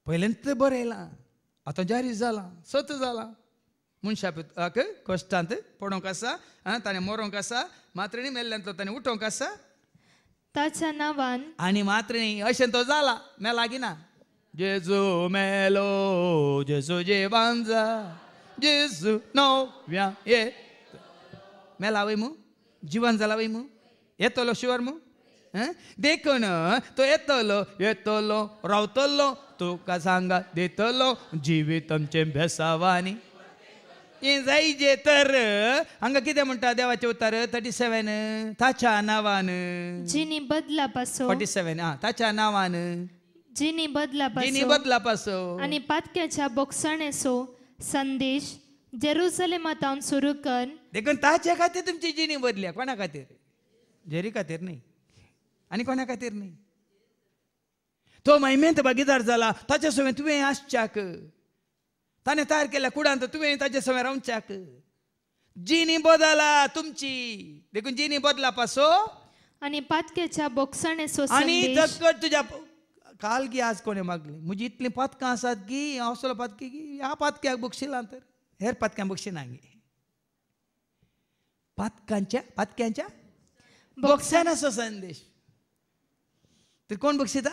पयलेंत बरें येयलां आतां जारी जालां सत जालां मनशाक कश्टांत पडोवंक आसा ताणें मरोवंक आसा मात्र न्ही मेल्ल्यांतलो ताणें उठोवंक आसा ताच्या नांवान आनी मात्र न्ही अशें तो जाला मेला की ना जेजू मेलो जेजू जिवन जा जेजू नव्या येत मेला वय मू जिवन जाला वय मू येतलो शुअर मू देखून तो येतलो रावतलो तुका सांगा दितलो जिवीत आमचे भेसावानी हें जायजे तर हांगा कितें म्हणटा देवाचें उतर 37 ताच्या नांवान जिनी बदला पासो 47 ताच्या नांवान जिनी बदला पासो आनी पातक्याच्या बोगसणेचो संदेश जेरुसलेमांत सुरू कर देखून ताचे खातीर तुमची जिणी बदल्या कोणा खातीर जेरी खातीर न्ही आनी कोणा खातीर न्ही तो महिमेंत भागीदार जाला ताचे सवय तुवें आसच्याक ताणें तयार केल्या कुडांत तुवें ताचे सवय रावच्याक जिणी बदला तुमची देखून जिणी बदला पासो आनी पातक्याच्या बोगसणेचो आनी जगत तुज्या काल गी आज कोणें मागली म्हजी इतलीं पातकां आसात गी हांव असलो पातकी गी ह्या पातक्याक बक्षिलां तर हेर पातक्यांक बक्षिना गे पातक्यांच्या बोगसणाचो संदेश तर कोण बक्षिता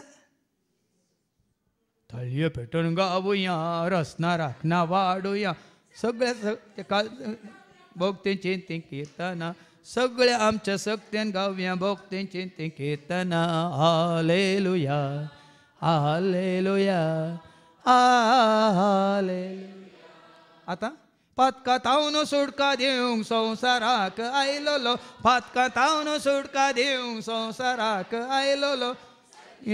थळयो पेटोवन गावुया रसना राखना वाडुया सगळ्या भोगतेंचें तें कीर्तना सगळ्या आमच्या सक्त्यान गावया भोगतेंचें तें कीर्तना हालेलुया हालेलुया हालेलुया. आता पातका तावन सुटका देऊंक संसाराक आयलोलो, पातका तावन सुटका देऊंक संसाराक आयलोलो.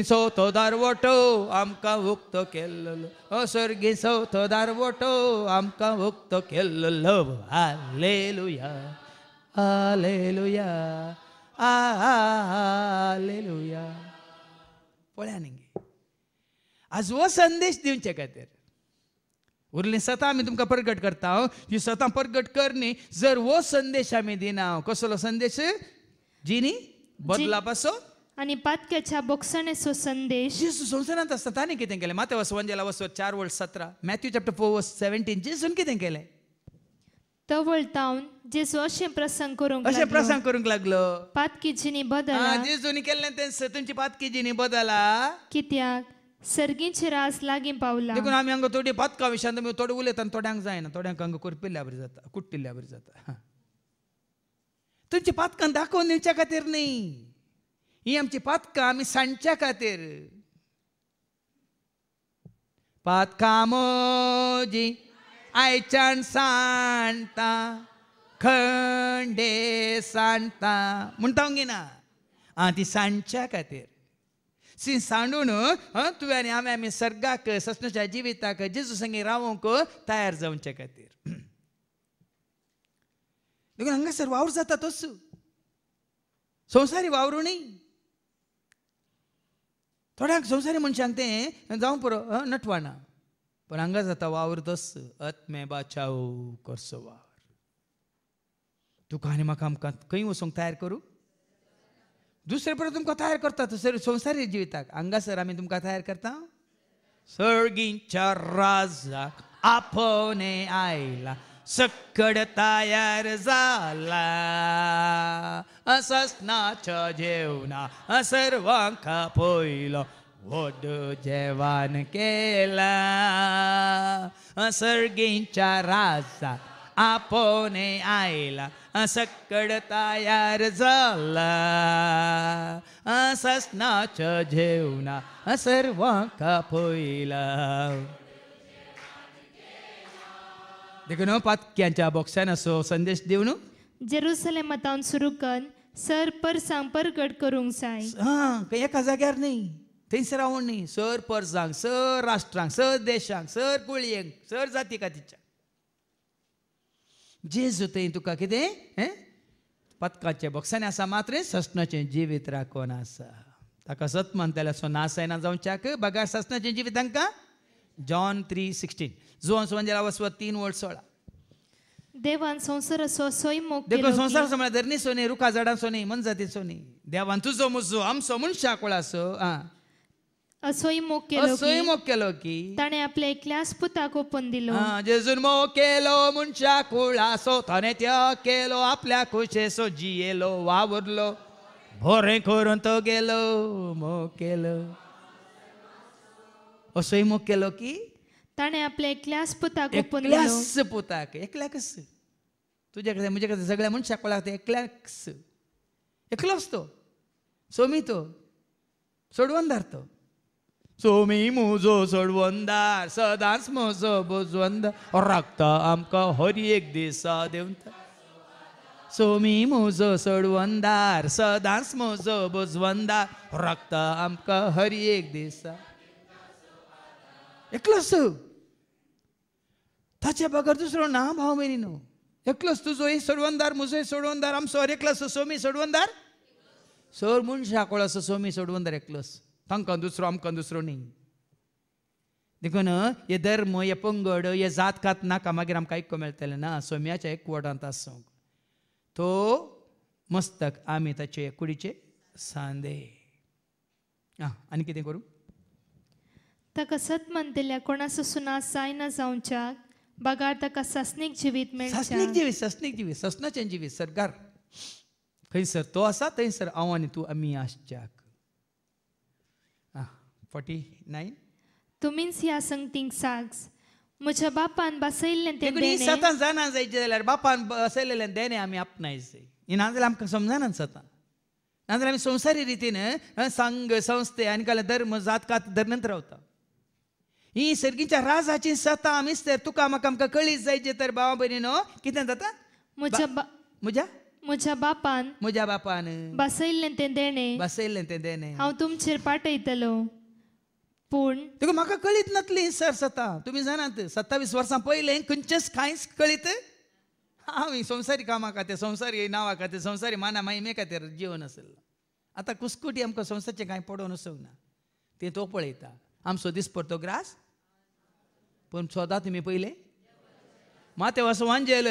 सौतो दारवटो आमकां उक्त केल्लो, सर्गी सौतो दारवटो आमकां उक्त केल्लो. Hallelujah hallelujah hallelujah. पळया न्ही आज हो संदेश दिवचे खातीर उरली सतां आमी तुमकां प्रगट करता. ही सतां प्रगट करनी जर हो संदेश आमी दिना. कसलो संदेश? जिनी बदला पासो आणि पातक्याच्या बोक्सणेचो संदेश. जेजू संवसारांत आसता ताणें कितें केलें? मातेवास वंजेला वचो 4:17, मॅथ्यू चॅप्टर 4:17. जेजून कितें केलें? तो वळतावन जेजू अशें प्रसंग करूंक लागलो. पातकी जिनी बदला. जेजूनी केल्लें तें तुमची पातकी जिनी बदला. कित्याक सर्गींचे रास लागीं पावला. देखून आमी हांगा थोडी पातका विशयान तुमी थोडे उलयता, थोड्यांक जायना, थोड्यांक हांगा करपिल्ल्या बरी जाता, कुट्टिल्ल्या बरी जाता. तुमची पातकां दाखोवन दिवच्या खातीर न्ही, ही आमची पातकां आमी सांडच्या खातीर. पातकां म्हजी आयच्यान सांडटा, खंडे सांडटा म्हणटा ना, ती सांडच्या खातीर. सी सांडून तुवें आनी आमी सर्गाक ससनाच्या जिविताक जेजू संगे रावूंक तयार जावचे खातीर. देखून हांगासर वावर जाता तोच संवसारी वावरू न्ही. थोड्यांक संवसारी मनशांक तें जावं पुरो नटवाना, पण हांगा जाता वावर तोच आत्मे बाचाव करचो वावर. तुका आनी म्हाका आमकां खंय वचूंक तयार करूं? दुसरे परत तुमकां तयार करता संवसारी जिविताक. हांगासर आमी तुमकां तयार करता सर्गींच्या राजाक आपणे आयला, सक्कड तयार जाला, ससनाच्या जेवणा सर्वांक पयलो व्हड जेवण केला. सर्गींच्या राजाक आपणे आयला, सक्कड तयार जाला, ससनाच्या जेवणा सर्वांक पयला. देखून पातक्यांच्या बॉक्सान असो संदेश दिवन जेरुसलेमांत सुरू करून सर परसांग परगट करूंक जाय. एका जाग्यार न्ही, थंयसर रावून न्ही, सर परसांग, सर राष्ट्रांक, सर देशांक, सर कुळयेंक, सर जाती कातीच्या. जेजू थंय तुका कितें पतकाचे बॉक्सांनी आसा, मात्र ससनाचें जिवीत राखून आसा. ताका सत म्हणटले सो नासायना जावच्याक बगार ससनाचें जिवीत तांकां. जॉन 3:16. जोन वंजेला वचवा 3:16. देवान संसार असोय मोग देखो संसार म्हळ्यार धरणी सोनी, रुखा झाडां सोनी, मन जाती सोनी. देवान तुजो मुजो आमचो मनशा कुळासो असोय मोग केलो की ताणे आपल्या एकल्याच पुताक ओपून दिलो. जेजून मोग केलो मनशा कुळासो, ताणे त्या केलो आपल्या खुशेसो, जियेलो वावरलो भोरे करून तो गेलो. मोग केलो असोय मोग केलो की ताणे आपल्या एकल्याच पुताक ओपून दिलो. एकल्याच पुताक, एकल्याकच. तुझ्या कडेन म्हजे कडेन सगळ्या मनशाक कळाक एकल्याच, एकलोच तो. सोमी तो सोडवंदार तो. सोमी म्हजो सोडवंदार, सदांच म्हजो बोजवंदार, राखता आमकां हर एक दिसा देंवता. सोमी म्हजो सोडवंदार, सदांच म्हजो बोजवंदार, राखता आमकां हर एक दिसा. एकलोच ताचे बगर दुसरो ना भाव भयणीनो. एकलोच तुजोय सोडवंदार, म्हजोय सोडवंदार, आमचो एकलोच सोमी सोडवंदार. सर मनशा कोळासो सोमी सोडवंदार एकलोच. तांकां दुसरो, आमकां दुसरो न्ही. देखून हे धर्म, हे पंगड, हे जात कात नाका, मागीर आमकां आयको मेळटलें ना. सोम्याच्या एकवटांत आसूंक तो मस्तक, आमी ताचे कुडीचे सांदे. आनी कितें करूं? ताका सत म्हणटल्या कोणाचो सुनास जायना जावच्याक बगार ताका ससनीक जिवीत मेळचें. ससनीक जिवीत, ससनाचें जिवीत सरकार. खंयसर तो आसा थंयसर हांव आनी तूं आमी आसच्याक. 49. तुमीच ह्या संगतींक साक्ष. म्हज्या बापान बसयल्लें तें देणे. सतां जाणा जायचें जाल्यार बापान बसयलेलें देणे आमी आपणायचें. ही ना जाल्यार आमकां समजना सतां. नाजाल्यार आमी संवसारी रितीन संघ संस्थे आनी काय धर्म जात कात धर्नंत रावता. ही सर्गीच्या राजाची सत्ता आमीच तर तुका म्हाका आमकां कळीत जायचे तर भावा भयणीनो कितें जाता. म्हज्या बापान बसयल्लें तें देणे हांव तुमचेर पाठयतलो. पूण तुका म्हाका कळीत नातली सर सत्ता. तुमी जाणात 27 वर्सां पयलें खंयचेच कांयच कळीत हांव संवसारी कामा खातीर संवसारी नांवा खातीर संवसारी माना मायमे खातीर जिवन आसलें. आतां कुस्कुटी आमकां संवसारचें कांय पडोवन वचूंक ना. तें तो पळयता. आमचो दिसपडतो ग्रास पूण सोदा तुमी पयलें माते वांजेल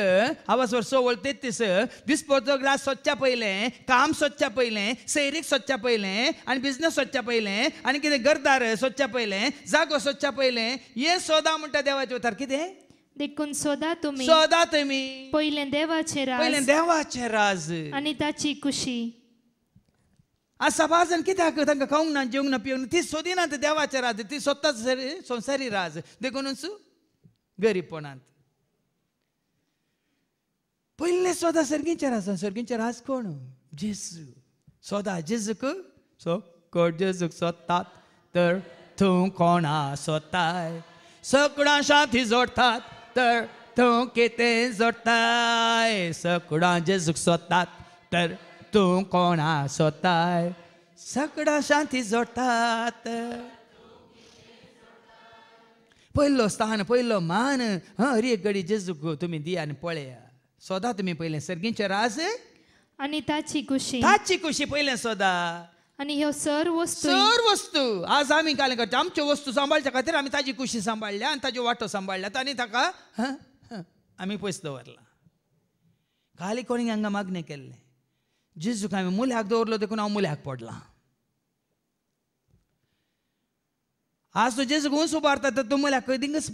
आवाज वर्स 33 दिसपडतो ग्रास सोदच्या पयलें काम सोदच्या पयलें सैरीक सोदच्या पयलें आनी बिझनस सोदच्या पयलें आनी कितें घरदार सोदच्या पयलें जागो सोदच्या पयलें हे सोदा म्हणटा देवाचे उतार. कितें देखून सोदा तुमी पयलें देवाचें राज आनी ताची खुशी. आज सभाजन कित्याक तांकां खावंक ना जेवंक ना पिवंक ना ती सोदिनात देवाचें राज. ती सोदतात संवसारी राज देखूनच गरीबपणांत. पयलें सोदा सर्गींचे राज कोण जेजू. सोदा जेजूक जेजूक सोदतात तर तूं कोणा सोदताय. सगळां शांती जोडतात तर तूं कितें जोडताय. सगळां जेजूक सोदतात तर तूं कोणा सोदताय. सगळां शांती जोडतात. पयलो स्थान पयलो मान हर एक घडी जेजूक तुमी दिया आनी पळया. सोदा तुमी पयलें सर्गींचे राज आनी ताची खुशी पयलें सोदा. आनी ह्यो सर वस्तू आज आमी काय करता आमच्यो वस्तू सांबाळच्या खातीर आमी ताजी खुशी सांबाळल्या आनी ताज्यो वाटो सांबाळल्यात आनी ताका आमी पयस दवरला. खाली कोणी हांगा मागणें केल्लें जेजूक हांवें मुल्याक दवरलो देखून हांव मुल्याक पडलां. आज तो जेजूक उंच उबारता तर तूं मुल्याक केदींगच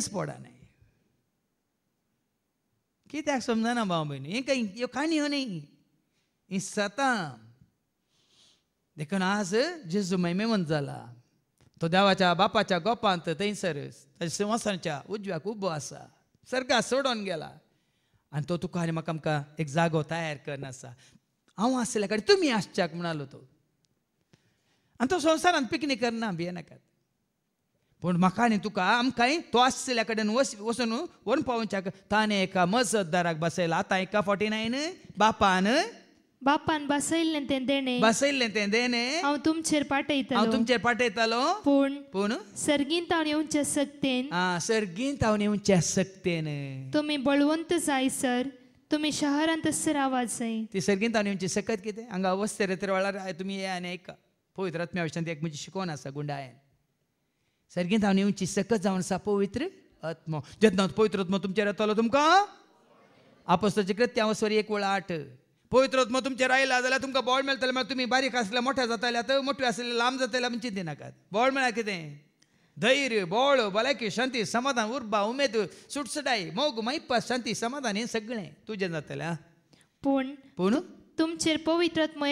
पडना. कित्याक समजना भाव भयणी. हें काही ह्यो काणी ह्यो न्ही ही सतां. देखून आज जेजू महिमेवंत जाला. तो देवाच्या बापाच्या गोपांत थंयसर ताच्या सिंहासनाच्या उजव्याक उबो आसा. सर्गाक सोडून गेला आनी तो तुका आनी म्हाका आमकां एक जागो तयार करन आसा. हांव आसल्या कडेन तुमी आसच्याक म्हणालो तो. आनी तो संवसारांत पिकनीक करना भियेनाकात. पूण म्हाका आनी तुका आमकांय तो आसल्या कडेन वचून व्हरून पावोवच्याक ताणें एका मजतदाराक बसयला. आतां एका 49 बापान बसयल्लें तें देणे हांव तुमचेर पाठयतलो. पूण सर्गींत हांव येवच्या सक्तेन तुमी बळवंत जायसर तुमी शहरांतच रावात जाय. ती सर्गींत हांव येवची सकत कितें हांगा अवस्थेर तर वेळार तुमी ये आनी ऐका. पवित्र आत्म्या विशयान एक म्हजी शिकोवन आसा गुंडायन. सर्गींत हांव येवची सकत जावन आसा पवित्र आत्मो. जेन्ना पवित्र आत्मो तुमचेर येतलो तुमकां आपोस्तलाची कृत्यां 1:8 पवित्र आत्मो तुमचेर आयला जाल्यार तुमकां बळ मेळटलें. म्हळ्यार तुमी बारीक आसल्या मोठ्या जाताल्यात मोठ्यो आसले लांब जाताल्या आमी चिंती नाकात. बळ म्हळ्यार कितें धैर्य बळ भलायकी शांती समाधान उर्बा उमेद सुटसुटाय मोग मैप शांती समाधान हें सगळें तुजें जातलें. पूण तुमचेर पवित्र आत्मो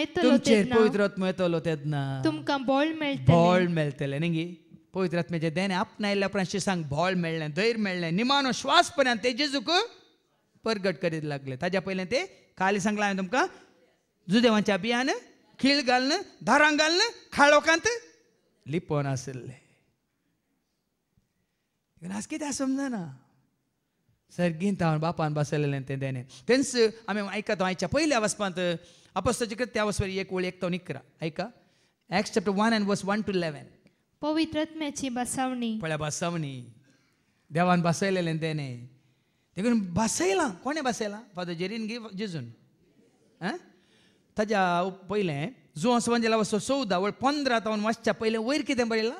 येतलो तेन्ना तुमकां बळ मेळटलें न्ही. पवित्र आत्म्याचे देणे आपणायल्या उपरांत सांग बळ मेळ्ळें धैर्य मेळ्ळें निमाणो श्वास पर्यंत ते जेजूक परगट करीत लागले. ताज्या पयलें ते खाली सांगलां हांवें तुमकां जुदेवांच्या बियान खीळ घालन दारांक घालन खाळोकांत लिपोवन आसले. आज कितें समजना सर्गींत हांव बापान बसयलेलें तें देणे. तेंच आमी आयकता आयच्या पयल्या वचपांत अपोस्तलाची कृत्यां 1:1-11 ऐका. Acts chapter 1 and verse 1 to 11. पवित्र आत्म्याची बसवणी देवान बसयलेलें देणे. देखून बसयलां कोणें बसयलां फादर जेरीन जेजून. ताज्या पयलें जुवांस वंजेला 14:15 तावन वाचच्या पयलें वयर कितें बरयलां.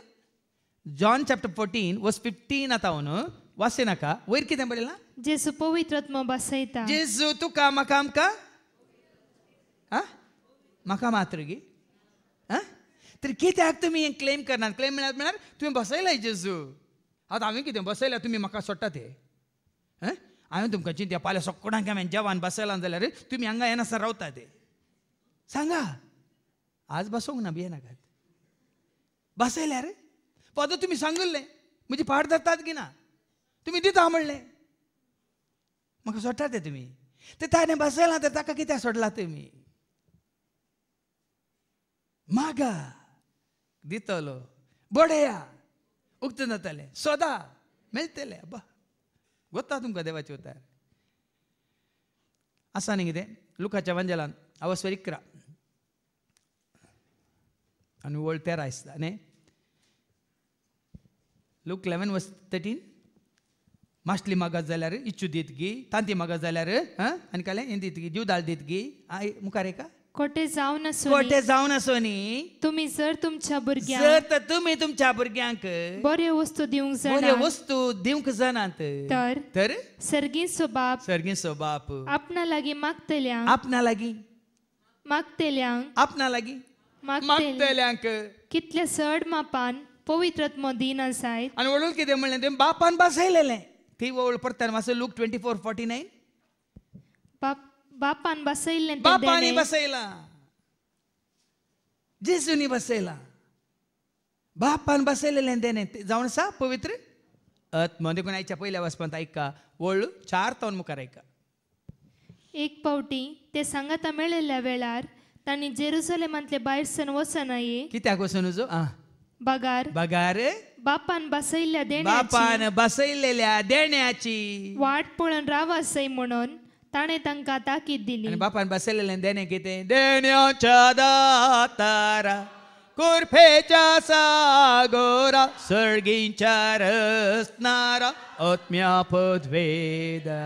जॉन चॅप्टर 14 वर्स 15 तावन वाचय नाका. वयर कितें बरयलां. जेजू पवित्र आत्मो बसयता. जेजू तुका म्हाका आमकां म्हाका मात्र गी तर कित्याक तुमी हें क्लेम करनात. क्लेम म्हळ्यार तुमी बसयलाय जेजू. आतां हांवें कितें बसयल्या तुमी म्हाका सोडटा ते. हांवें तुमकां चिंत्या फाल्यां सकाळांक हांवें जेवान बसयलां जाल्यार तुमी हांगा येनासतना रावता ते सांगा. आज बसोंक ना भियेनाकात. बसयल्यार पद तुमी सांगलें म्हजी पाड धरतात की ना तुमी दिता म्हणलें म्हाका सोडटा ते तुमी. ते ताणें बसयलां तर ताका कित्याक सोडला तुमी. मागा दितलो बडया उक्त जातले सोदा मेळटले अब्बा गोत्ता तुमकां देवाचे उतार आसा न्ही कितें लुकाच्या वंजलान अवस्वर 11 आनी वळ 13 आसता न्ही लूक 11:13 मासली मागत जाल्यार इच्छु दीत गी तांती मागत जाल्यार आनी काले हें दीत गी दिवदाळ दीत गी मुखार एका कोटे जावन आसो न्ही तुम्ही जर तुमच्या भुरग्यांक जर तर तुमी तुमच्या भुरग्यांक बऱ्यो वस्तू दिवंक बऱ्यो वस्तू दिवंक जाणात तर सर्गीचो बाप आपणा लागीं मागतल्यांक कितले चड मापान पवित्र आत्मो दिना जायत आनी वळून कितें म्हणलें तें बापान बसयलेलें ती वळ परतान मातसो लूक 24:49 बापान बसयलें बापानी बसयला जेजूनी बसयला बापान बसयलेलें देणे जावन आसा पवित्र आत्मा देखून आयच्या पयल्या वचपांत ऐका वळ 4 तावन मुखार ऐका एक पावटी ते सांगाता मेळिल्ल्या वेळार तांणी जेरुसलेमांतले भायर सन वचनाये कित्याक वचून नजो बगार बापान बसयलेल्या देण्याची वाट पळोवन रावासय म्हणून ताणे तांकां ताकीद दिली बापान बसयलेलें देणे कितें देण्याच्या दातारा कुरफेच्या सागोरा सर्गींच्या रसनारा आत्म्या पदवेदा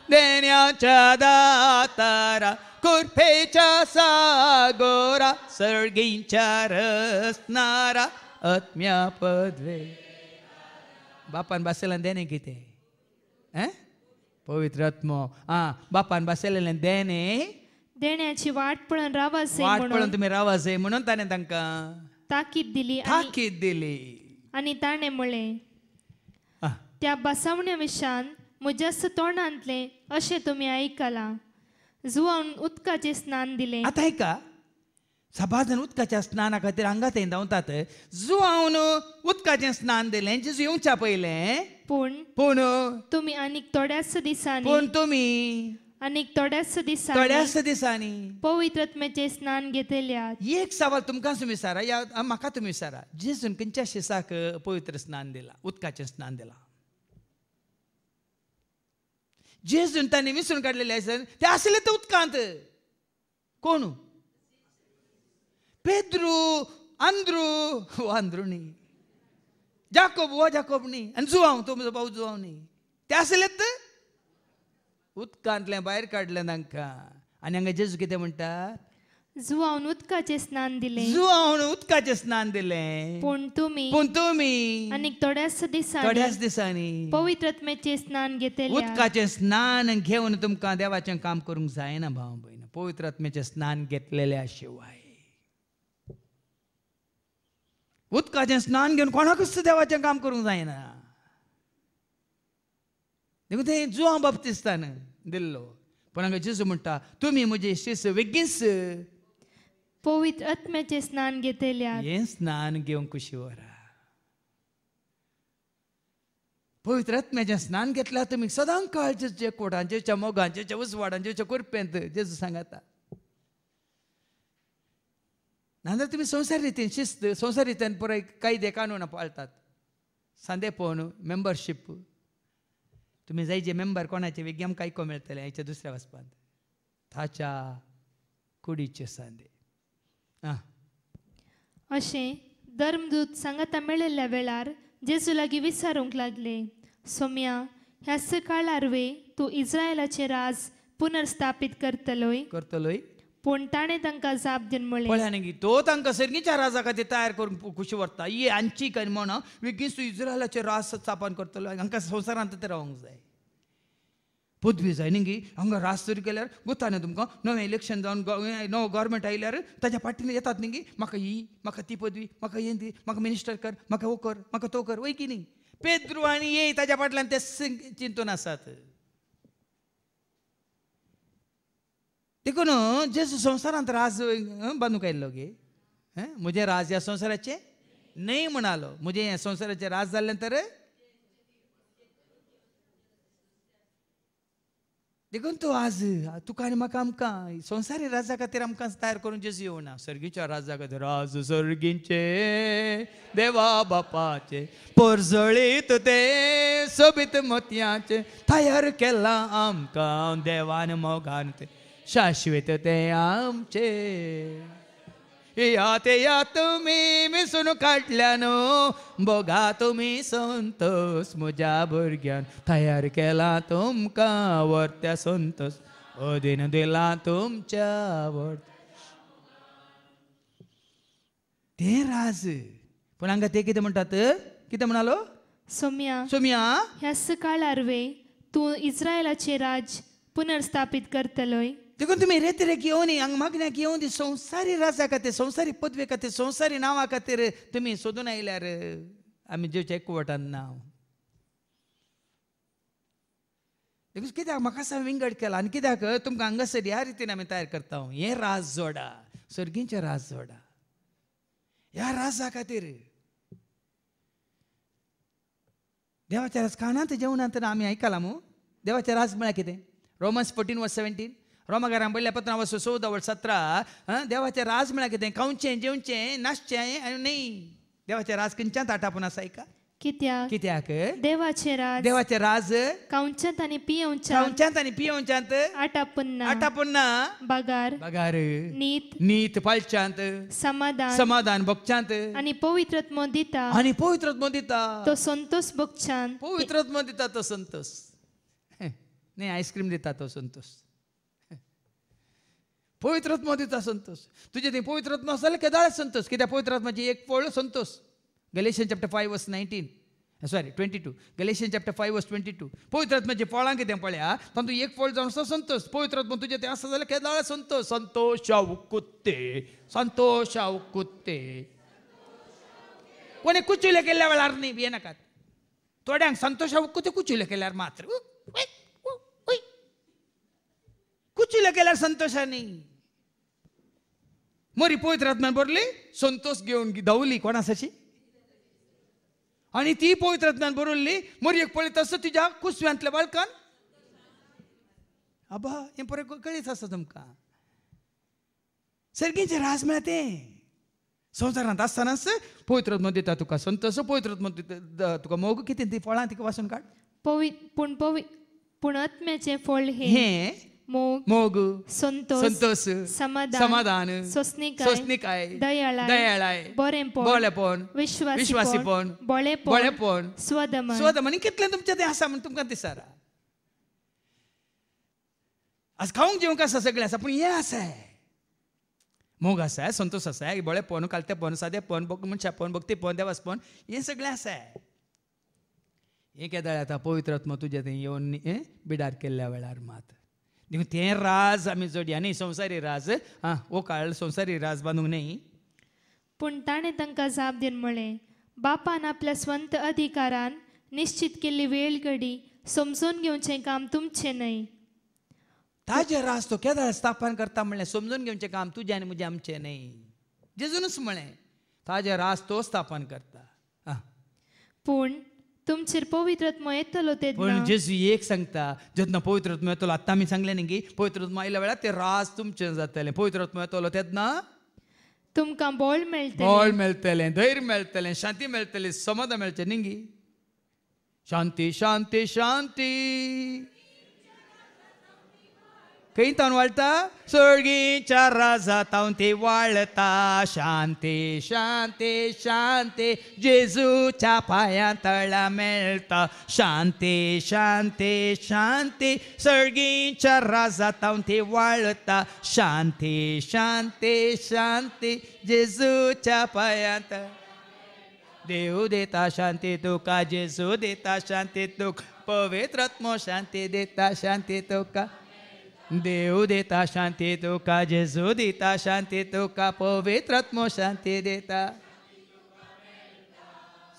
देण्याच्या दातारा कुरफेच्या सागोरा सर्गींच्या रसनारा आत्म्या पदवे बापान बसयलेलें देणे कितें पवित्र आत्मो बापान बसयलेलें देण्याची वाट पळोवन तुमी रावासे म्हणून ताणें तांकां ताकीद दिली आनी ताणें म्हळें त्या बसवण्या विशान म्हज्या तोंडांतले अशें तुमी आयकलां जुवान उदकाचें स्नान दिलें आतां ऐका सबाजन उदकाच्या स्नाना खातीर हांगात धांवतात जुवान उदकाचें स्नान दिलें जेजू येवच्या पयलें पूण तुमी आनीक थोड्याच दिसांनी पवित्र आत्म्याचें स्नान घेतल्यात एक सवाल तुमकां विचारा या म्हाका तुमी विचारा जेजून खंयच्या शिसाक पवित्र स्नान दिला उदकाचें स्नान दिलां जेजून तांणी विसरून काडलेले आसन ते आसले ते उदकांत कोण पेद्रू आंद्रू न्ही जाकोब न्ही आनी जुवांव तुमचो भाऊ जुवांव न्ही ते आसलेत उदकांतले भायर काडले तांकां आनी हांगा जेजू कितें म्हणटा जुवान उदकाचें स्नान दिलें पूण तुमी आनीक थोड्याच दिसांनी पवित्र आत्म्याचें स्नान घेतले उदकाचें स्नान घेवन तुमकां देवाचें काम करूंक जायना भाव भयण पवित्र आत्म्याचें स्नान घेतलेल्या शिवाय उदकाचें स्नान घेवन कोणाकूच देवाचें काम करूंक जायना देखून तें जुवां बाप्तिस्तान दिल्लो पण हांगा जेजू म्हणटा तुमी म्हजे शिस बेगीनच पवित्र आत्म्याचें स्नान घेतल्या हें स्नान घेवंक कुशी वरा पवित्र आत्म्याचें स्नान घेतल्यार तुमी सदां काळ जेजूच्या कोटांत जेजूच्या मोगांत जेजूच्या उजवाडांत जेजूच्या कुरपेंत जेजू सांगता नाजाल्यार तुमी संवसार रितीन शिस्त संवसार रितीन पुराय कायदे कानून पाळटात सांदे पळोवन मेंबरशीप तुमी जाय जे मेंबर कोणाचे विज्ञान आयको मेळटले हाच्या दुसऱ्या वचपांत ताच्या कुडीचे सांदे अशें धर्मदूत सांगता मेळिल्ल्या वेळार जेजू लागीं विचारूंक लागले सोम्या ह्याच काळार तूं इस्रायलाचें राज पुनर्स्थापीत करतलोय पूण ताणें तांकां जाप दिवन म्हळें तो तांकां सर्गीच्या राजा खातीर तयार करून खुशी व्हरता ही आमची काय म्हणून बेगीन तूं इस्रायलाचें राज स्थापन करतलो हांकां संवसारांत ते रावंक जाय पदवी जाय न्ही हांगा राज सुरू केल्यार गुता न्ही तुमकां नवें इलेक्शन जावन नवो गव्हर्मेंट आयल्यार ताच्या फाटीन येतात न्ही म्हाका ही म्हाका ती पदवी म्हाका हें दी म्हाका मिनिस्टर कर म्हाका हो कर म्हाका तो कर वय की न्ही पेद्रू आनी ये ताच्या फाटल्यान ते चिंतून आसात देखून जेजू संवसारांत राज बांदूंक आयिल्लो गे म्हजें राज ह्या संवसाराचें न्हय म्हणालो म्हजें ह्या संवसाराचें राज जाल्लें तर देखून तू आज तुका आनी म्हाका आमकां संवसारी राजा खातीर आमकां तयार करून जेजू येवना. सर्गीच्या राजा खातीर राज सर्गींचे देवा बापाचे परजळीत ते सोबीत मोतयाचे तयार केला आमकां देवान मोगान ते शाश्वत ते आमचे. या ते या तुमी मिसून काडल्यान बघा तुमी संतोष म्हज्या भुरग्यान तयार केला तुमकां वर्त्या संतोष अधीन दिला तुमच्या वर्त. ते राज पण हांगा ते कितें म्हणटात, कितें म्हणालो? सोम्या सोम्या ह्या काळारवे तूं इस्रायलाचे राज पुनर्स्थापित करतलोय. देखून तुम्ही रेती रे घेवन हांगा मागण्याक येवन ती संवसारी राजा खातीर संवसारी पदवे खातीर संवसारी नांवा खातीर तुमी सोदून आयल्यार आमी जेवचे एकवटान नांव. देखून कित्याक म्हाका सा विंगड केला आनी कित्याक तुमकां हांगासर ह्या रितीन आमी तयार करता. हे राज जोडा, सर्गींचे राज जोडा. ह्या राजा खातीर देवाच्या राजकारणांत जेवणांत आमी आयकलां मू देवाचें राज म्हळ्यार कितें? रोमन्स 14:17 रोमाकारांक पयल्या पत्रां 14:17 देवाचें राज म्हळ्यार कितें? खावचें जेवचें नाचचें आनी न्ही. देवाचें राज खंयच्यान ताटापून आसा का? कित्याक देवाचें राज खावच्यांत आनी पियोवच्यांत आटापून ना. बागार नीत पाळच्यांत समाधान भोगच्यांत आनी पवित्र आत्मो दिता तो संतोष भोगच्यांत. पवित्र आत्मो दिता तो संतोष न्ही आयस्क्रीम दिता तो संतोष. पवित्र आत्मो दिता संतोष. तुजे थंय पवित्र आत्मा आसले केदाळ संतोष. कित्याक पवित्र आत्म्याची एक फळ संतोष. गलेशियन चॅप्टर 5:19 22 गलेशियन चॅप्टर 5:22 पवित्र आत्म्याची फळां कितें पळया तातूंत एक फळ जावन आसा संतोष. पवित्र आत्मा तुजे थंय आसा जाल्यार केदाळ संतोष. संतोषा उक्कुत्ते कोणी कुचिले केल्ल्या वेळार न्ही भिये नाकात. थोड्यांक संतोषा उक्कुत्ते कुचिले केल्यार मात्र कुचिले केल्यार संतोषांनी मोरी पवित्र आत्म्यान बरली संतोष घेवन धांवली कोणासाची आनी ती पवित्र आत्म्यान बरयल्ली मोरयेक पळयत आसता तुज्या कुसव्यांतल्या बाळकान. आबा हें पळय कळीत आसा तुमकां. सर्गीचें राज म्हळ्यार तें संवसारांत आसतनाच पवित्र आत्मा दिता तुका संतोष. पवित्र आत्मा दिता तुका मोग. कितें ती फळां तिका वाचून काड. पूण आत्म्याचें फळ हे मोग संतोष समाधान सोसणीकाय दयाळाय बरेपण विश्वासीपण भोळेपण स्वदमन कितलें तुमचें तें आसा म्हण तुमकां दिसता. आज खावंक जेवंक आसा सगळें आसा पूण हें आसा मोग आसा संतोष आसा बळेपण कालतेपण सादेपण मनशापण भक्तीपण देवासपण हें सगळें आसा. हें केदाळ आतां पवित्र आत्मा तुजे थंय येवन बिडार केल्ल्या वेळार मात देखून तें राज आमी जोडया न्ही. संवसारी राज हो काळ संवसारी राज बांदूंक न्ही. पूण ताणें तांकां जाप दिवन म्हळें बापान आपल्या स्वंत अधिकारान निश्चित केल्ली वेळ घडी समजून घेवचें काम तुमचें न्हय. ताजे राज तो केदाळ स्थापन करता म्हणलें समजून घेवचें काम तुजें आनी म्हजें आमचें न्हय. जेजूनच म्हळें ताजे राज तो स्थापन करता. पूण तुमचेर पवित्र आत्मा येतलो तेन्ना. पण जेजू एक सांगता जेन्ना पवित्र आत्मा येतलो आतां आमी सांगलें न्ही की पवित्र आत्मा आयल्या वेळार ते राज तुमचें जातलें. पवित्र आत्मा येतलो तेन्ना तुमकां बळ मेळटलें धैर्य मेळटलें शांती मेळटली समाधान मेळचें न्ही. शांती शांती शांती खंय तावन वाळटा सर्गीच्या राजा तावन ती वाळटा. शांती शांती शांती जेजूच्या पांया तळा मेळटा. शांती शांती शांती सर्गीच्या राजा तावन ती वाळटा. शांती शांती शांती जेजूच्या पांया तळा. देव देता शांती तुका जेजू देता शांती तुका पवित्र आत्मा शांती देता शांती तुका. देव देता शांती तुका जेजू देता शांती तुका पवित्र आत्मा शांती देता.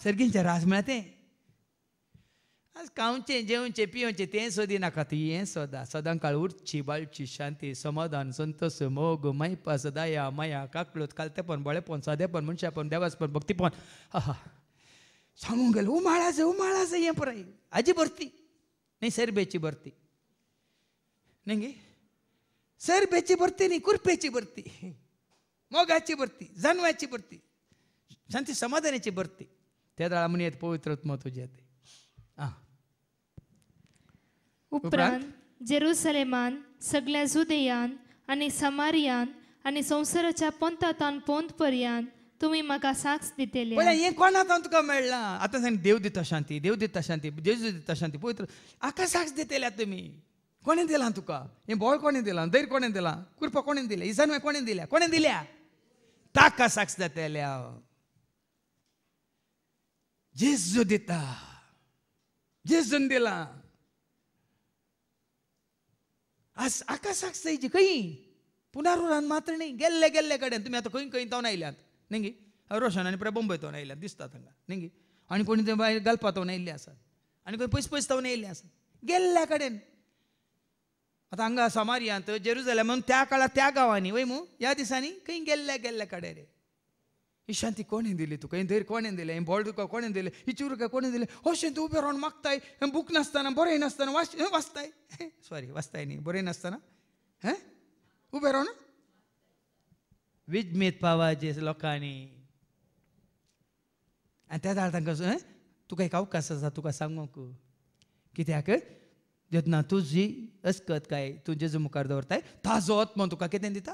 सर्गींचें राज म्हळ्यार तें आज खावचें जेवचें पिवचें तें सोदी नाका ती हें सोदा. सदां काळ उरची बाळची शांती समाधान संतोष मोग मैपास दया माया काकळूत कालतेपण बळेपण सादेपण मनशापण देवासपण भक्तीपण सांगूंक गेलो उमाळाचं हें पळय हाजी भरती न्ही सेरबेची भरती. ನಂಗೆ ಸರ್ಬೇची ಬರ್ತಿ नी कुरपेची ಬರ್ತಿ मोगाची ಬರ್ತಿ जानवाची ಬರ್ತಿ शांती समाधानाची ಬರ್ತಿ त्या वेळा म्हणे पवित्र आत्मा तुझ्या ते उपरांत जेरुसलेमान सगळ्या जुदेयान आणि समारियान आणि संसाराच्या पंथातान पंथ पर्यंत तुम्ही म्हाका साक्ष दितेले. पण हे कोणातान तुका मेळला? आता सांग देव दिता शांती, देव दिता शांती, जेजू दिता शांती, पवित्र आका साक्ष दितेल्या तुम्ही. कोणे दिला तुका? हे बळ कोणे दिला? धैर्य कोणे दिला? कृपा कोणे दिली? इजान कोणे दिल्या? कोणे दिल्या? ताका साक्ष दितेल्या. जेजू दिता, जेजून दिला. आज आका साक्ष द्यायची काही पुनरुत्थान मात्र नाही. गेल्ले गेल्ले कडेन तुम्ही आता खंय खंय जावन आयल्यात न्ही. रोशन आनी मुंबय जावन आयल्यात दिसता तांकां न्ही. आनी कोणी ते भायर घालपाक जावन आयिल्ले आसात आनी खंय पयस पयस जावन आयिल्ले आसात गेल्ल्या कडेन. आतां हांगा समारियांत जेरुसलेम म्हणून त्या काळार त्या गांवांनी वय मू ह्या दिसांनी खंय गेल्ल्या गेल्ल्या कडेन रे. ही शांती कोणें दिली तुका? हे धैर्य कोणें दिलें? हें बळ तुका कोणें दिलें? ही चिरूक कोणें दिलें? अशें तूं उबें रावन मागताय बूक नासतना बरें नासतना वाचताय सॉरी वाचताय न्ही बरें नासतना उबें रावन विजमेत पावाचे लोकांनी. आनी त्या दाळ तांकां तुका एक अवकाश आसा तुका सांगूंक कित्याक जेन्ना तुजी अस्कत काय तूं जेजू मुखार दवरताय ताजो आत्मा तुका कितें दिता?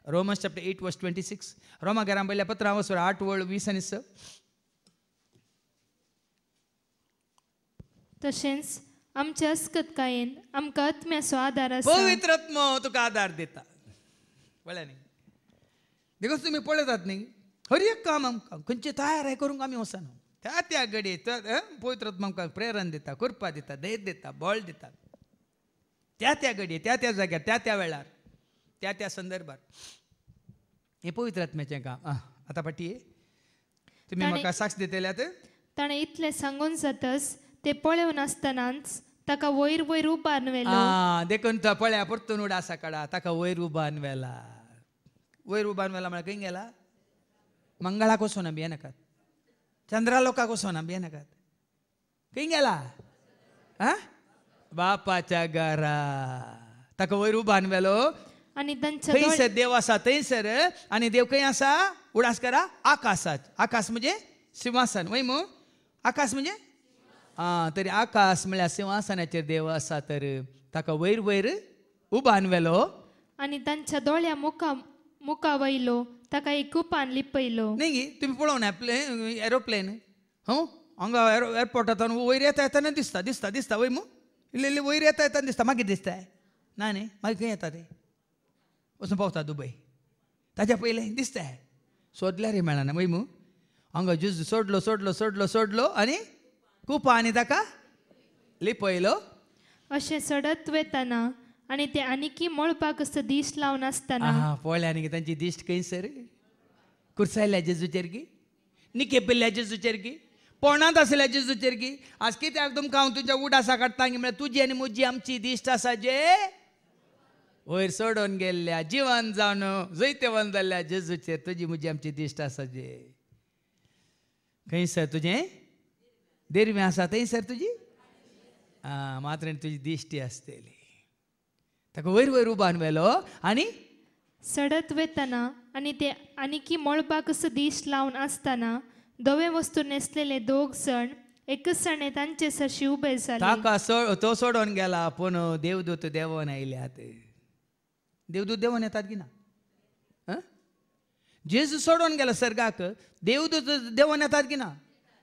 रोमन्स चॅप्टर 8 वर्स 26. रोमाकारांक पयल्या पत्रां 8 वळ 20 आनी 6. तशेंच आमच्या अस्कतकायेन आमकां आत्म्याचो आदार आसा. पवित्र आत्मा तुका आदार दिता. कळ्ळें न्ही? देखून तुमी पळयतात न्ही हर एक काम आमकां खंयची तयारी करूंक आमी वचना. त्या त्या घडये पवित्र आत्मा आमकां प्रेरण दिता, कृपा दिता, धैर्य दिता, बळ दिता. त्या त्या घडये त्या त्या जाग्यार त्या त्या वेळार त्या त्या संदर्भात हे पवित्र आत्म्याचें काम. आतां पाटी तुमी म्हाका साक्ष दितेल्यात. ताणें इतलें सांगून जातच ते पळोवन आसतनाच ताका वयर वयर उबारून व्हेलो. देखून तो पळया परतून उडा सकाळा ताका वयर उबारून व्हेला. वयर उबारून व्हेला म्हळ्यार खंय गेला? मंगळाक वचोना भियेनाकात, चंद्रालोकाक वचोना भियेनाकात. खंय गेला? बापाच्या घरा ताका वयर उबारून व्हेलो. आणि थंयसर देव आसा थंयसर. आनी देव खंय आसा? उडास करा आकाशात. आकाश म्हणजे सिंहासन वय मू. आकाश म्हणजे तरी आकाश म्हळ्यार सिंहासनाचेर देव आसा तर ताका वयर वयर उबारून व्हेलो. आनी तांच्या दोळ्या मुखा वयलो ताका एक कुपान लिपयलो. न्ही तुमी पळोवना एरोप्लेन हांगा एअरपोर्टांतल्यान वयर येता येताना दिसता दिसता दिसता वय मू. इल्ले इल्ले वयर येता येताना दिसता मागीर दिसताय ना न्ही. मागीर खंय येता ते वचून पावता दुबय. ताच्या पयलें दिसताय सोदल्यार मेळना वय मू. हांगा ज्यूस सोडलो सोडलो सोडलो सोडलो आनी कुपा आनी ताका लिपयलो. अशें सडत वेतना आनी ते आनीकी मळपाक असो दिश्ट लावन आसतना पळय आनी तांची दिश्ट खंयसर कुर्सायल्या जेजूचेर गी निकेपिल्ल्या जेजूचेर गी पोणांत आसल्या जेजूचेर गी. आज कित्याक तुमकां हांव तुज्या उडासा काडटा म्हळ्यार तुजी आनी म्हजी आमची दिश्ट आसा जे वयर सोडून गेल्ल्या जिवन जावन जैतवन जाल्ल्या जेजूचेर तुजी म्हजी आमची दिश्ट आसा जे. खंयसर तुजें देरवें आसा थंयसर तुजी मात्र तुजी दिश्टी आसतली. ताका वयर वयर उबारून व्हेलो आनी सडत वेतना आनी ते आनीकी मळपाक असो दिश्ट लावन आसतना धवे वस्तू न्हेसलेले 2 जण एकच सणे तांचे सरशी उबे जाले. ताका तो सोडून गेला पूण देवदूत देंवोन आयल्यात. देवदूत देंवोन येतात की ना? जेजू सोडून गेला सर्गाक देवदूत देंवोन येतात की ना?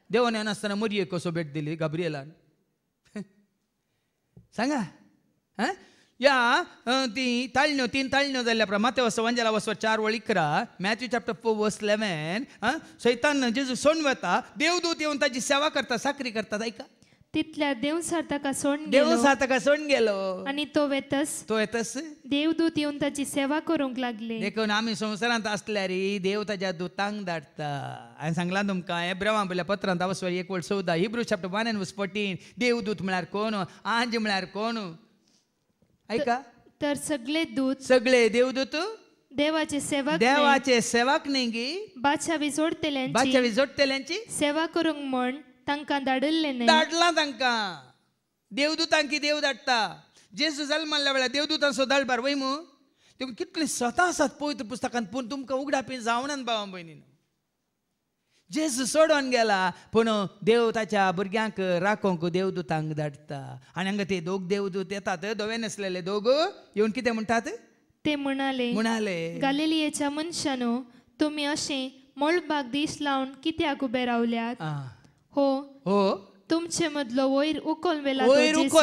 देंवोन येनासतना मरयेक कसो भेट दिली गाब्रिएलान सांगा. या ती ताळण्यो 3 ताळण्यो जाल्ल्या प्रमाण मातेवस वंजला वसवर 4 वळ 11 मॅथ्यू चॅप्टर 4 वर्स 11 सैतान जेजू सोडून वता देवदूत येवन ताची सेवा करता साकरी करतात. ऐका तितल्या देवसार ताका सोडून गेलो आनी तो येतस देवदूत येवन ताची सेवा करूंक लागले. देखून आमी संवसारांत आसल्यार देव ताच्या दुतांक धाडटा. हांवें सांगलां तुमकां हेब्रेवां बरयल्या पत्रांत 1:14 हिब्रू चॅप्टर 1:14 देवदूत म्हळ्यार कोण? आंज म्हळ्यार कोण? ऐका तर सगळे देवदूत देवाचे सेवक न्ही गी बादशावी जोडतेल्यांची सेवा करूंक म्हण तांकां धाडले न्ही. धाडला तांकां देवदूतांक देव धाडटा. जेजू जल्माल्या वेळार देवदूतांचो दळबार वय मू देखून कितले स्वता आसात पवित्र पुस्तकांत पूण तुमकां उगडापी जावनात भावा भयणीनो. जेजू सोडून गेला पूण देव ताच्या भुरग्यांक राखोंक देवदूतांक धाडटा. आनी हांगा ते दोग देवदूत येतात, धवे न्हेसलेले दोग येवन कितें म्हणटात? ते म्हणाले गलिलियेच्या मनशानो, तुम्ही अशें मळबाक दीस लावन कित्याक उबे रावल्यात? हो तुमचे मदलो वयर उखोल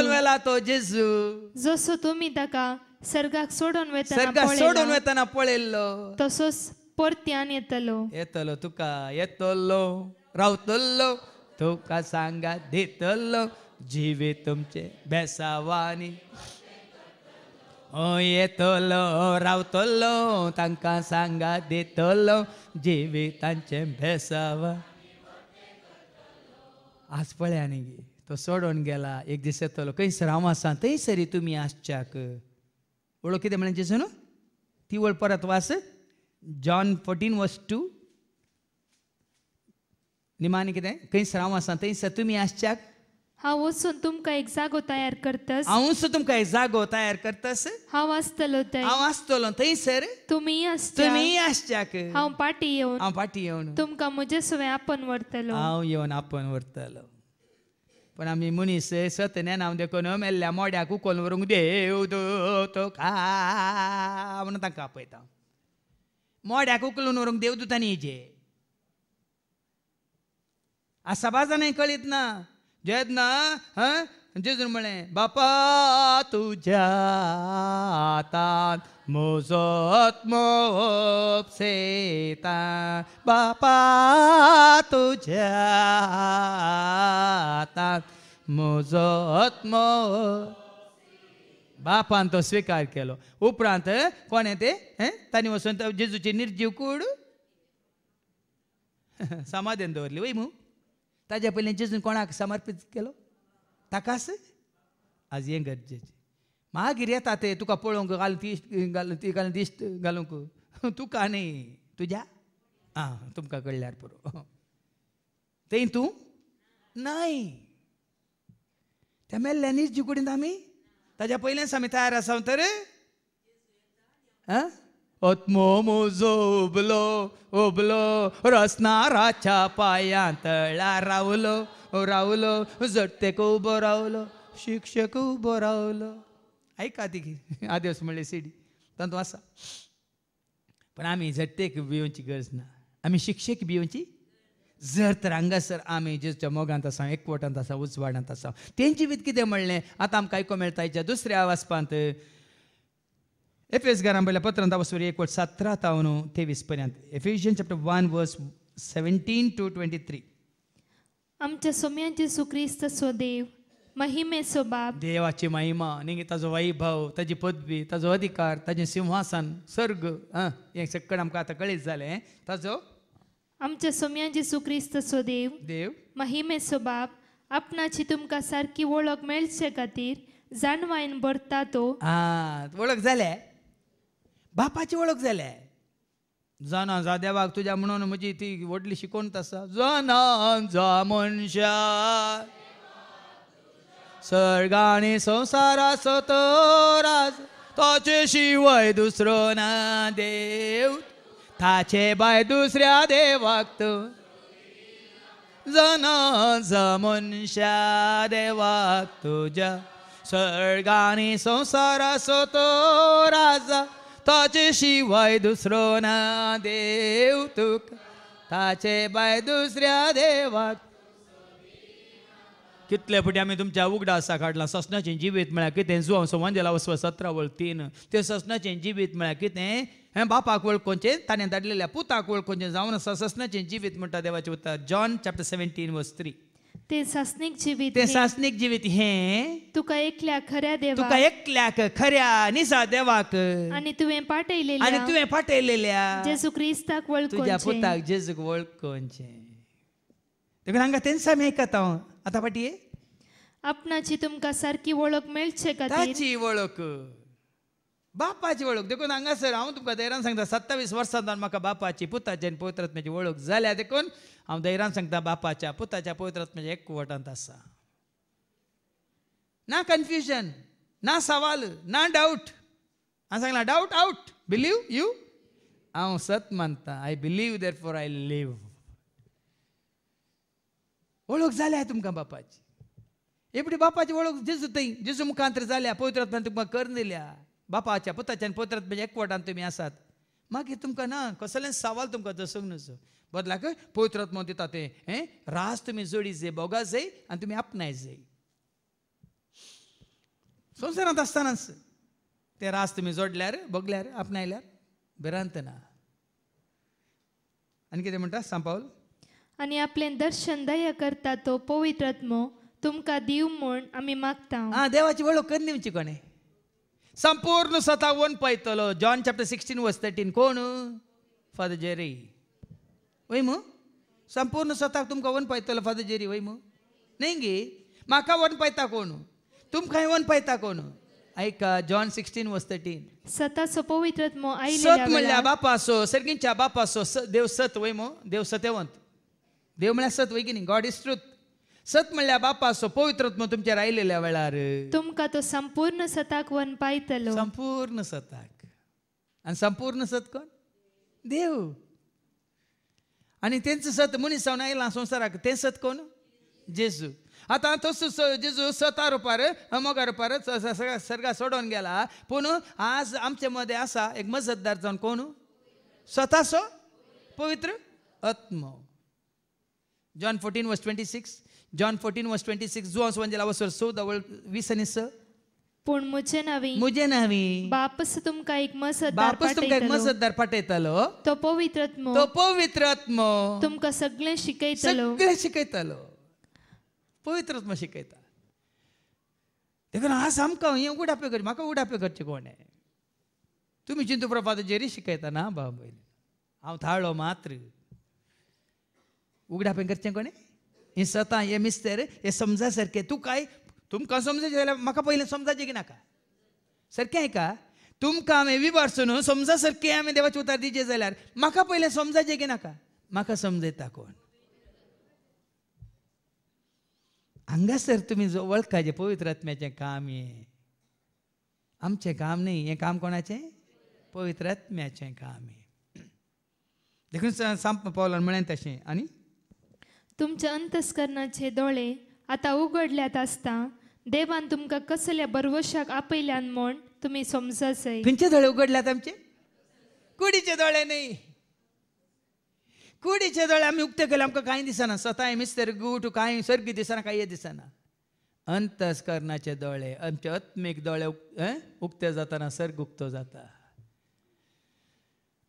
वेला तो जेजू, जसो तुम्ही ताका सर्गाक सोडून वेतना पळयल्लो तसोच परत्यान येतलो. तुका येतलो रावतलो, तुका सांगा दितलो जिवे तुमचे बेसावानी. येतलो रावतलो, तांकां सांगा दितलो जिवे तांचे बेसावा. आज पळया न्ही तो सोडून गेला, एक दीस येतलो, खंयसर हांव आसा थंयसरी तुमी आसच्याक. वळख कितें म्हणलें जेजून? ती वळ परत वास. जॉन 14:2. निमाणी कितें? खंयसर हांव आसा थंयसर तुमी आसच्याक. हांव वचून तुमकां एक जागो तयार करतस. तुमकां एक जागो तयार करतस. हांव आसतलो थंयसर तुमी आसच्याक. हांव पाटी येवन तुमकां म्हजे सवे आपन व्हरतलो. हांव येवन आपन व्हरतलो. पण आमी मनीस सतने नांव देखून मेल्ल्या मोड्याक उखोवन व्हरूंक देव तुका म्हणून तांकां आपयता. मोड्याक उखलून व्हरूंक देवदूतांनी येजे आसा बाजांनी कळीत ना. जेन्ना जेजून म्हळें बापा तुज्या हातांत म्हजो आत्मो उपसेता, बापा तुज्या हातांत म्हजो आत्मो. बापान तो स्विकार केलो. उपरांत कोणें ते तांणी वचून जेजूची निर्जीव कूड समाधीन दवरली वय मू. ताज्या पयलीं जेजून कोणाक समर्पीत केलो? ताकाच. आज हें गरजेचें. मागीर येता ते तुका पळोवंक घालून दिश्ट घालूंक, तुका न्ही तुज्या तुमकां कळल्यार पुरो. थंय तूं नाय. त्या मेल्ल्या निर्जीव कुडींत आमी ताज्या पयलेंच आमी तयार आसा तर. आत्मो म्हजो उबलो रसनाराच्या पांयां तळ्यार रावलो जट्टेक उबो रावलो, शिक्षक उबो रावलो. आयका ती आदेस म्हणले सीडी तातूंत आसा. पण आमी जट्टेक भिवची गरज ना, आमी शिक्षक भिवची. जर तर हांगासर आमी जेजूच्या मोगांत आसा, एकवटांत आसा, उजवाडांत आसा. तेंची जिवीत कितें म्हणलें आतां आमकां आयको मेळटा हेच्या दुसऱ्या वाचपांत. एफेसकारांक पयल्या पत्रांत वचून 1:17-23 पर्यंत. एफिशियन चॅप्टर 1:17-23. आमच्या सोम्यांचे सुक्रिस्तचो देव, महिमेचो बाप, देवाची महिमा न्ही, ताजो वैभव, ताजी पदवी, ताजो अधिकार, ताजें सिंहासन, सर्ग हें सगळें आमकां आतां कळीत जालें. ताजो आमच्या सोम्यांचे सुक्रिस्तचो देव, महिमेचो बाप, आपणाची तुमकां सारकी वळख मेळचे खातीर जाणवायन भरता तो. वळख जाल्या, बापाची वळख जाल्या. जाना जा देवाक तुज्या म्हणून म्हजी ती व्हडली शिकोवण आसा. जाना जा मनशा सर्गाणी संवसाराचो तो राज, ताचे शिवाय दुसरो ना देव, ताचे भाय दुसऱ्या देवाक तो. जाना जा मनशा देवाक तुज्या सर्गाणी संवसाराचो तो राजा, ताचे शिवाय दुसरो ना देव तुका, ताचे भाय दुसऱ्या देवाक. कितले फावटी आमी तुमच्या उगडा आसा काडला. ससनाचें जिवीत म्हळ्यार कितें? जुवांव संवांजेला वचप 17:3. ते ससनाचें जिवीत म्हळ्यार कितें? हें बापाक वळखोवचें, ताणें धाडलेल्या पुताक वळखोवचें जावन आसा. ससनाचें जिवीत म्हणटा देवाचें उतर. John chapter 17:3. ते सासनीक जिवीत हें तुका एकल्या खऱ्या निजा देवाक आनी तुवें पाठयलेल्या जेजू क्रिस्ताक वळखोवचें, तुज्या पुताक जेजूक वळखोवचें. देखून हांगा तेंच आमी आयकता. आतां फाटी आपणाची तुमकां सारकी वळख मेळचे खातीर ताची वळख, बापाची वळख. देखून हांगासर हांव तुमकां धैर्यान सांगता, 27 वर्सांतल्यान म्हाका बापाची, पुताची आनी पवित्र आत्म्याची वळख जाल्या. देखून हांव धैर्यान सांगता, बापाच्या, पुताच्या, पवित्र आत्म्याच्या एकवटांत आसा. ना कन्फ्युजन. ना सवाल ना डाऊट. हांव सांगला डाऊट आउट. Believe you. हांव सत मानता. I believe therefore I live. वळख जाल्या तुमकां बापाची. एपडी बापाची वळख जेजू थंय जेजू मुखांतर जाल्या. पवित्र आत्म्यान तुमकां करून दिल्या. बापाच्या पुताच्या आनी पवित्र आत्म्याच्या एकवटान तुमी आसात. मागीर तुमकां ना कसलें सवाल तुमकां दसूंक नजो. बदलाक पवित्र आत्मा दिता तें रास तुमी जोडी जाय बोगा जाय आनी तुमी आपणाय जाय. संवसारांत आसतनाच ते रास तुमी जोडल्यार बोगल्यार आपणायल्यार भिरांत ना. आनी कितें म्हणटा सांग पावल. आनी आपलें दर्शन दया करता तो पवित्र आत्मो तुमकां दिव म्हूण आमी मागता. देवाची वळख करून दिवची कोणें. संपूर्ण स्वता वन पळयतलो. जॉन चॅप्टर 16 वर्स 13. कोण. Father Jerry. वय मू संपूर्ण स्वताक तुमकां वन पळयतलो फादर जेरी. वय मू न्ही गे. म्हाका वन पळयता कोण. तुमकां वन पळयता कोण. ऐका जॉन 16 वर्स 13. सताचो पवित्र आत्मो आयिल्ल्या सत म्हणल्यार बापासो सर्गींच्या बापासो. देव सत. वय मू देव सत्यवंत. देव म्हळ्यार सत. वय की न्ही. God is truth. सत म्हणल्यार बापासो पवित्र आत्मो तुमचेर आयिल्ल्या वेळार तुमकां तो संपूर्ण सताक वन पायतलो. संपूर्ण सताक. आनी संपूर्ण सत कोण. देव. आनी तेंचो सत मनीस जावन आयला संवसाराक. तें सत कोण. जेजू. आतां तसो जेजू सता रुपार मोगा रुपार सर्गा सोडून गेला. पूण आज आमचे मदें आसा एक मजतदार जावन कोण. स्वताचो पवित्र आत्मो. जॉन 14 वर्स 26. जॉन 14 वर्स 26. जुआंस वंजेला वसर 14:20. पूण म्हजे नावी बापस तुमकां एक मजतदार पाठयतलो. तो पवित्र आत्मो तुमकां सगळें शिकयतलो. पवित्र आत्मा शिकयता. देखून आज आमकां हें उगडापे करचें. म्हाका उगडापे करचें कोणें. तुमी चिंतू प्रभात जेरी शिकयता ना बाब. हांव थाळो मात्र. उगडापे करचें कोणें. हें स्वता हें मिस्तेर हें समजा सारकें. तूं काय तुमकां समजायचें जाल्यार म्हाका पयलें समजाचें की नाका. सारकें आयका. तुमकां हांवें विबारसून समजा सारकें हांवें देवाचें उतर दिचें जाल्यार म्हाका पयलें समजाचें की नाका. म्हाका समजयता कोण. हांगासर तुमी वळखाचें पवित्र आत्म्याचें काम. हें आमचें काम न्ही. हें काम कोणाचें. पवित्र आत्म्याचें काम. देखून सांप पावलान म्हळें तशें. आनी तुमच्या अंतस्करणाचे दोळे आतां उगडल्यात आसता देवान तुमकां कसल्या बरवशाक आपयल्यान म्हूण तुमी समजाय. खंयचे दोळे उगडल्यात आमचे. कुडीचे दोळे न्ही. कुडीचे दोळे आमी उक्ते केले आमकां कांय दिसना. स्वता मिस्तर गूट कांय सर्गी दिसना कांय दिसना. अंतस्करणाचे दोळे आमचे आत्मीक दोळे उक्ते जातना सर्ग उक्तो जाता.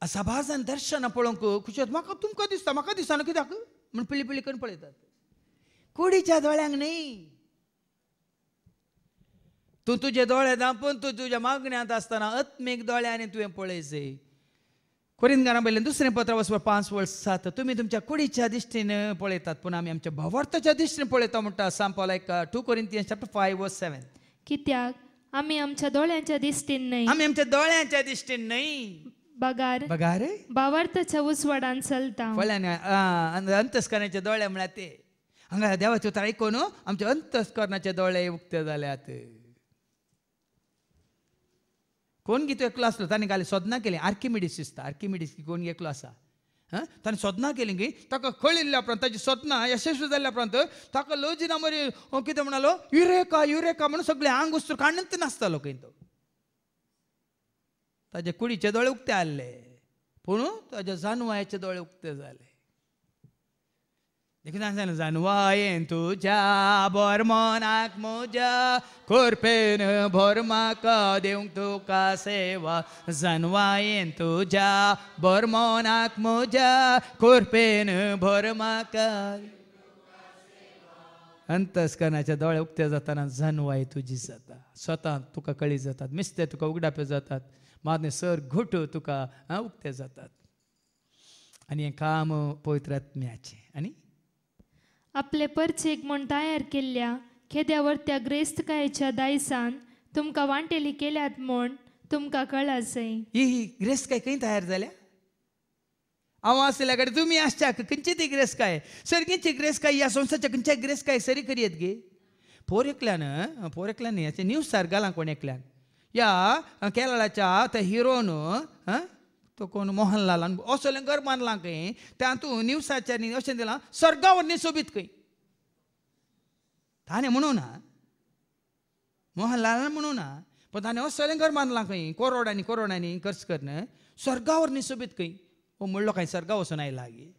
सभाजान दर्शना पळोवंक खुशी म्हाका तुमकां दिसता म्हाका दिसना कित्याक म्हण पिळी पिळी करून पळयतात. कुडीच्या दोळ्यांक न्ही. तूं तुजे दोळे धांपून तूं तुज्या मागण्यांत आसतना आत्मीक दोळ्यांनी तुवें पळयचें. कोरिंथांकां बरयलें दुसरें पत्र 5 वर्स 7. तुमी तुमच्या कुडीच्या दिश्टीन पळयतात पूण आमी आमच्या भावार्थाच्या दिश्टीन पळयता म्हणटा सांग पावला. 2 Corinthians chapter 5 verse 7. कित्याक आमी आमच्या दोळ्यांच्या दिश्टीन न्हय. आमी आमच्या दोळ्यांच्या दिश्टीन न्हय. बगार भावार्थाच्या उजवाडान चलता. फळ्यान अंतस्करणाचे दोळे म्हळ्यार ते. हांगा देवाचें उतर आयकून आमचे अंतस्करणाचे दोळे उक्ते जाल्यात. कोण गी एकलो आसलो ताणें घाली सोदनां केली. आर्किमिडीस दिसता. आर्किमिडीस कोण एकलो आसा. ताणें सोदनां केली गी. ताका कळिल्ल्या उपरांत ताची सोदनां यशस्वी जाल्ल्या उपरांत ताका लजिना मरी कितें म्हणलो युरेका युरेका म्हणून सगळें आंग उस्तूर काडून नासतालो खंय तो. ताजे कुडीचे दोळे उक्ते आसले पूण ताज्या जानवायाचे दोळे उक्ते जाले. देखून सांगलें जानवायेन तुज्या बोरमोनाक म्हज्या खोरपेन भर म्हाका दिवंक तुका सेवा. जानवायेन तुज्या बोरमोनाक म्हज्या खोरपेन भर म्हाका. अंतस्करणाचे दोळे उक्ते जाताना जानवाय तुजी जाता. स्वता तुका कळी जातात. मिस्ते तुका उगडापे जातात. मादने सर घुट तुका उक्ते जातात. आनी हें काम पवित्र आत्म्याचें. आनी आपले परचेक म्हूण तयार केल्ल्या खेद्यावर त्या ग्रेस्तकायेच्या दायसान तुमकां वांटेली केल्यात म्हूण तुमकां कळासय. ही ग्रेस्तकाय खंय तयार जाल्या. हांव आसल्या कडेन तुमी आसच्या खंयची ती ग्रेस्तकाय. सर्गीची ग्रेस्तकाय ह्या संवसाराच्या खंयच्याय ग्रेस्तकाय सरी करियत गे. पोर एकल्यान याचे न्यूज सार घाला कोण एकल्यान या केरळाच्या त्या हिरोन तो कोण मोहनलाल असले घर बांदला खंय तातूंत न्यूजाच्या अशें दिलां सर्गावर न्ही सोबीत खंय ताणें म्हणूं ना मोहनलाल म्हणूं ना पण ताणें असलें घर बांदलां खंय करोडांनी खर्च करून स्वर्गावर न्ही सोबीत खंय म्हणलो काय सर्गा वचून आयला लागी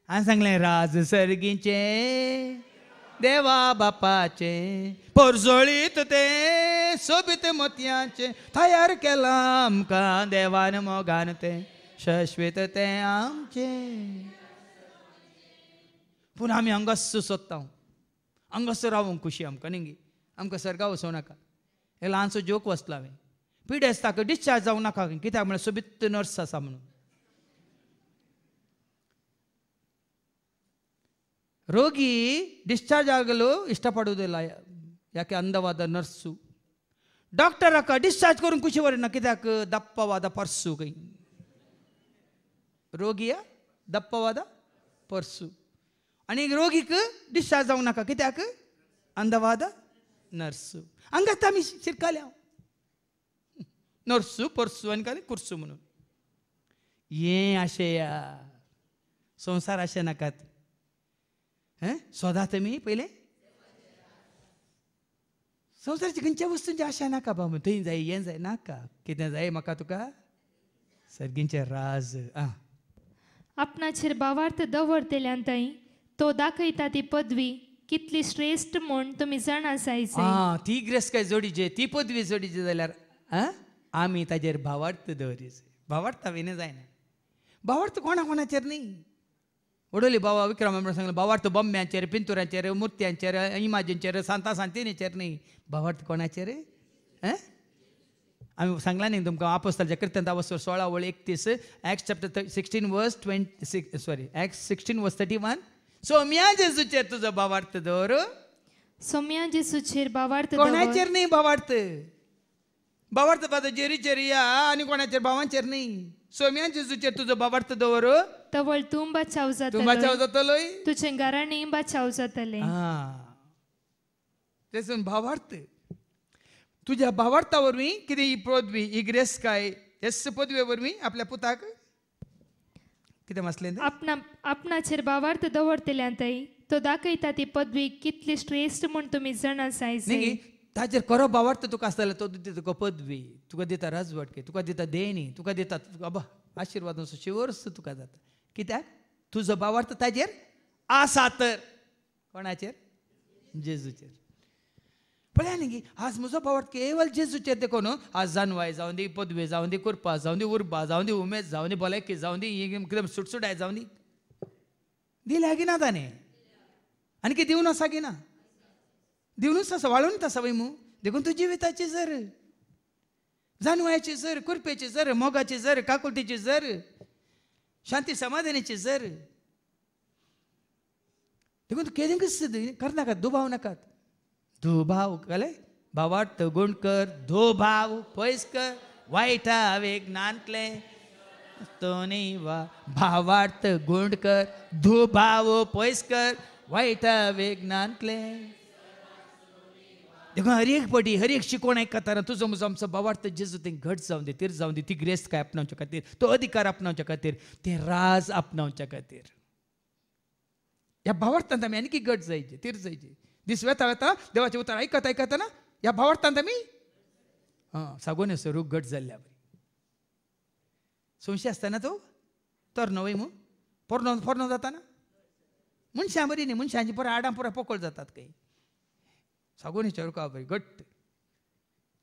हांवें सांगलें राज सर्गीचे देवा बापाचे परजळीत ते सोबीत मोतयाचे तयार केला आमकां देवान मोगान ते शाश्वत ते आमचे पूण आमी हांगास सोदता हांगास रावूंक खुशी आमकां न्ही आमकां सर्गा वचूं नाका एक ल्हानसो जोक वाचलो हांवें पिडेस्त ताका डिस्चार्ज जावं नाका कित्याक म्हळ्यार सोबीत नर्स आसा म्हणून ರೋಗಿ ಡಿಸ್ಚಾರ್ಜ್ ಆಗಲು ಇಷ್ಟಪಡುವುದಿಲ್ಲ ಯಾಕೆ ಅಂದವಾದ ನರ್ಸು ಡಾಕ್ಟರ್ ಅಕ್ಕ ಡಿಸ್ಚಾರ್ಜ್ ಕरून ಖುಷಿ ಬರೋಣ कित्याक ದಪ್ಪವಾದ ಪರ್ಸು ಕೈ ರೋಗಿಯ ದಪ್ಪವಾದ ಪರ್ಸು आणि रोगीक डिस्चार्ज जावं नाका कित्याक अंदवाद नर्सू हांगात आमी शिरकाल्या नर्सू पर्सू आनी काय कुर्सू म्हणून हें आशेया संवसार आशे नाकात सोदा तुमी पयलें संवसाराची खंयच्या वस्तूंची आशा नाका बाबा थंय जाय हें जाय नाका कितें जाय म्हाका तुका सर्गींचे राज आपणाचेर भावार्थ दवरतेल्यान थंय तो दाखयता ती पदवी कितली श्रेष्ठ म्हूण तुमी जाणा जायचे ती ग्रेस काय जोडीचे ती पदवी जोडीची जाल्यार आमी ताजेर भावार्थ दवरीचे भावार्थ हांवें जायना भावार्थ कोणाचेर न्ही वडोली बाबा विक्रम सांगलें भावार्थ बोंब्यांचेर पिंतुरांचेर मुर्त्यांचेर इमाजींचेर सांता सांतिनीचेर न्ही भावार्थ कोणाचेर आमी सांगला न्ही तुमकां आपोस्तलाच्या कृत्यांत 16:31 एक्ट्स चॅप्टर 16 वर्स 26 सॉरी एक्ट्स 16 वर्स 31 सोम्या जेजूचेर तुजो भावार्थ दवर सोम्या जेजूचेर भावार्थ कोणाचेर न्ही भावार्थ भावार्थ पाद जेरीचेर या आनी कोणाचेर भावांचेर न्ही सोम्या जेजूचेर तुजो भावार्थ दवर तवळ तूं बचाव जातलोय तुजे घराणें बचाव जातलें तेसून भावार्थ तुज्या भावार्था वरवीं कितें ही पदवी ही ग्रेस काय हेस पदवे वरवीं आपल्या पुताक कितें मासलें आपणाचेर भावार्थ दवरतेल्यान थंय तो दाखयता ती पदवी कितली श्रेष्ठ म्हूण तुमी जाणा जायचे ताचेर खरो भावार्थ तुका आसता जाल्यार तो दिता तुका पदवी तुका दिता राजवटके तुका दिता देणी तुका दिता बाबा आशिर्वाद असो शिवर्स तुका जाता कित्याक तुजो भावार्थ ताजेर आसा तर कोणाचेर जेजूचेर पळया न्ही आज म्हजो भावार्थ केवळ जेजूचेर देखून आज जानवाय जावं दी पदवी जावं दी कुरपा जावं दी उर्बा जावं दी उमेद जावं दी भलायकी जावं दी एकदम सुटसुटाय जावं दी दिल्या गी ना ताणें आनी कितें दिवन आसा गी ना दिवनूच आसा वाळूनच आसा वय मू देखून तूं जिविताची जर जानवायाची जर कुरपेची जर मोगाची जर काकुटीची जर शांती समाधानाची जर देखून तूं केदें करनाकात दुबाव नाकात दुबाव कळ्ळें भावार्थ गूण कर दुबाव पयस कर वायटा वेगनांतले तो न्ही वा भावार्थ गूण कर दुबाव पयस कर वायटा वेगनांतले देखून हर एक पटी हर एक शिकोवण आयकताना तुजो म्हजो आमचो भावार्थ जेजू तें घट जावन दी तिर जावन दी ती ग्रेस काय आपणावच्या खातीर तो अधिकार आपणावच्या खातीर तें राज आपणावच्या खातीर ह्या भावार्थांत आमी आनी घट जायचे तिर जायचे दीस वेता वेता देवाचें उतर आयकताना ह्या भावार्थांत आमी सागून असो रूख घट जाल्ल्या बरी संशय आसतना तो तरनो वय मू पोरनो जाताना मनशां बरी न्ही मनशांची पुरा आडां पुरा पोकळ जातात खंय सागून चरका बरी घट्ट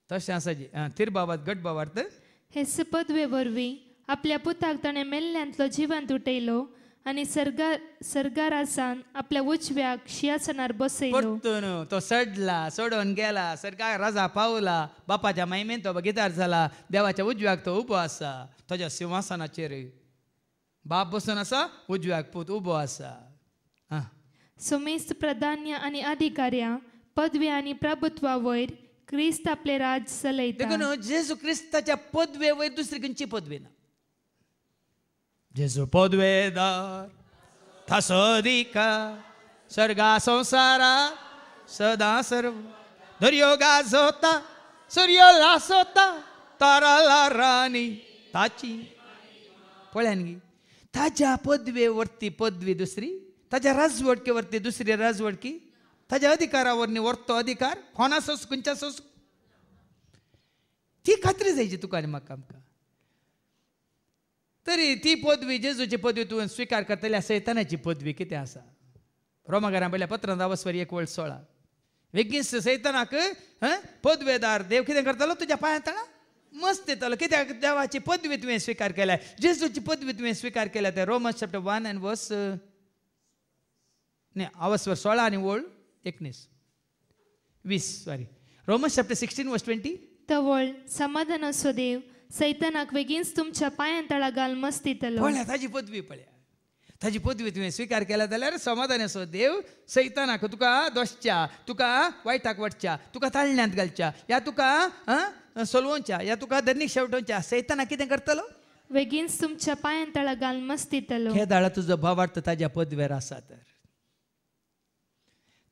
तशें आसा जी तिर बाबात घट भावार्थ हेस पदवे वरवीं आपल्या पुताक ताणें मेल्ल्यांतलो जिवंत उठयलो आनी सर्गार आसान आपल्या उजव्याक सिंहासनार बसयलो तो सडला सोडून गेला सर्गार राजा पावला बापाच्या महिमेन तो गितार जाला देवाच्या उजव्याक तो उबो आसा ताच्या सिंहासनाचेर बाप बसून आसा उजव्याक पूत उबो आसा समेस्त प्राधान्य आनी अधिकार्या पदवी आनी प्रभुत्वा वयर क्रिस्त आपले राज चलयता देखून जेजू क्रिस्ताच्या पदवे वयर दुसरी खंयची पदवी ना जेजू पदवेदार थासो अधिकार सर्गा संसारा सदा सर्व दर्यो गाजोता सूर्य लासोता ताराला राणी ताची पळ्यानगी ताज्या पदवेवरती पदवी दुसरी ताज्या राजवडकेवरती दुसरी राजवडकी ताज्या अधिकारावरनी वरतो अधिकार कोणासोस खंयच्यासोस ती खात्री जायची तुका आनी म्हाका आमकां तरी ती पदवी जेजूची पदवी तुवें स्विकार करतल्या सैतानाची पदवी कितें आसा रोमाकारां पयल्या पत्रां 10:1-16 वेगीस सैतानाक पदवेदार देव कितें करतलो तुज्या पांयां तळा मस्त येतलो कित्याक देवाची पदवी तुवें स्विकार केल्या जेजूची पदवी तुवें स्विकार केल्या ते रोमन्स चॅप्टर 1 and verse 16 आनी 19-20 सॉरी रोमन्स चॅप्टर 16 verse 20 तवळ समाधान असो देव सैतानाक बेगीनच तुमच्या पांयां तळा घाल मस्त येतलो पळया ताजी पदवी पळया ताजी पदवी तुवें स्विकार केला जाल्यार समाधान असो देव सैतानाक तुका दोशच्या तुका वायटाक वटच्या तुका ताळण्यांत घालच्या या तुका सोलवोवच्या या तुका धरणीक शेवटोवच्या सैतानाक कितें करतलो बेगीनच तुमच्या पांयां तळा घाल मस्त येतलो हे दाळा तुजो भावार्थ ताज्या पदवेर आसा तर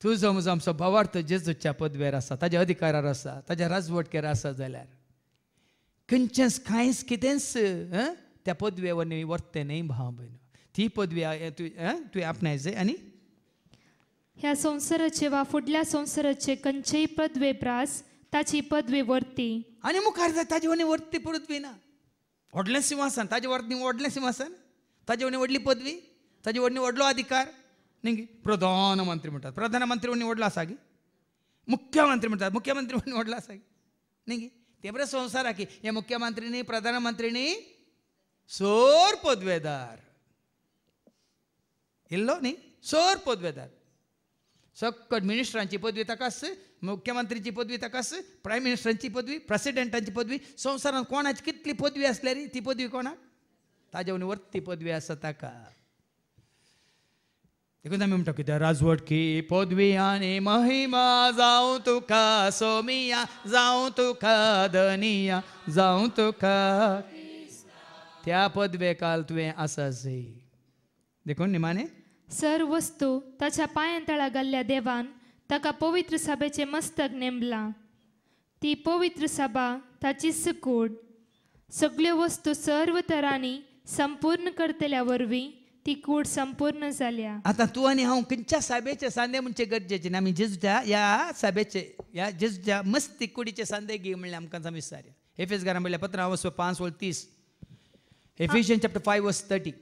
तुजो म्हजो आमचो भावार्थ जेजूच्या पदवेर आसा ताज्या अधिकारार आसा ताज्या राजवटकेर आसा जाल्यार खंयचेंच कांयच कितेंच त्या पदवेवर वर्तें न्ही भाव भयण ती पदवी तुवें आपणायचें आनी ह्या संवसाराचे वा फुडल्या संवसाराचे खंयचेय पदवे प्रास ताची पदवी वर्ती आनी मुखार जाय ताजे वणी वर्ती पदवी ना व्हडलें सिंहासन ताजे वर्णी व्हडलें सिंहासन ताजे वणी व्हडली पदवी ताजे वणी व्हडलो अधिकार न्ही प्रधानमंत्री म्हणटात प्रधानमंत्री वणी व्हडलो आसा गी मुख्यमंत्री म्हणटात मुख्यमंत्री वणी व्हडलो आसा गी न्ही ते बरें संवसाराक हे मुख्यमंत्रीनी प्रधानमंत्रीनी सोर पदवेदार इल्लो न्ही सोर पदवेदार सकट मिनिस्टरांची पदवी ताकाच मुख्यमंत्रीची पदवी ताकाच प्रायम मिनिस्टरांची पदवी प्रेसिडेंटांची पदवी संवसारांत कोणाची कितली पदवी आसल्या रे ती पदवी कोणाक ताजे वणी वर्ती पदवी आसा ताका देखून आमी म्हणटा कितें राजवटकी पदवी आनी महिमा जावं तुका सोमिया जावं तुका धनिया जावं तुका त्या पदवे काल तुवें आसासय देखून निमाणे सर वस्तू ताच्या पांयां तळा घाल्ल्या देवान ताका पवित्र सभेचे मस्तक नेमला ती पवित्र सभा ताचीच कूड सगळ्यो वस्तू सर्व तरांनी संपूर्ण करतल्या वरवीं ती कूड संपूर्ण जाल्या आता तू आणि हांव खंयच्या सभेचे सांदे म्हणचे गरजेचे ना आमी जेजूच्या या सभेचे या जेजूच्या मस्ती कुडीचे सांदे घे म्हणले आमकां आमी विचारया एफेसकारां म्हणल्या पत्रां 5:30 एफिशियन्स चॅप्टर 5:30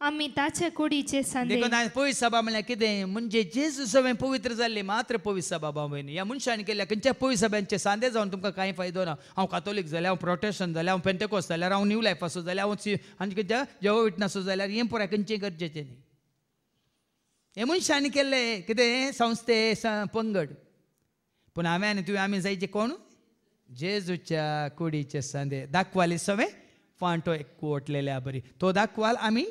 आमी ताच्या कुडीचे सांदे देखून पवित्र सभा म्हणल्यार कितें म्हणजे जेजू सभेन पवित्र जाल्ली मात्र पवित्र सभा भाव भयणी ह्या मनशांनी केल्या खंयच्या पवित्र सभ्यांचे सांदे जावन तुमकां कांय फायदो ना हांव कॅथोलीक जाल्यार हांव प्रोटेस्टंट जाल्यार हांव पेंटेकोस्ट जाल्यार हांव न्यू लायफ आसूं जाल्यार हांव आनी खंयच्या जेवो विटनस आसूं जाल्यार हें पुराय खंयचें गरजेचें न्ही हे मनशांनी केल्ले कितें संस्थे पंगड पूण हांवें आनी तुवें आमी जायचे कोण जेजूच्या कुडीचे सांदे दाखवाली सवे फांटो एकवटलेल्या बरी तो दाखवाल आमी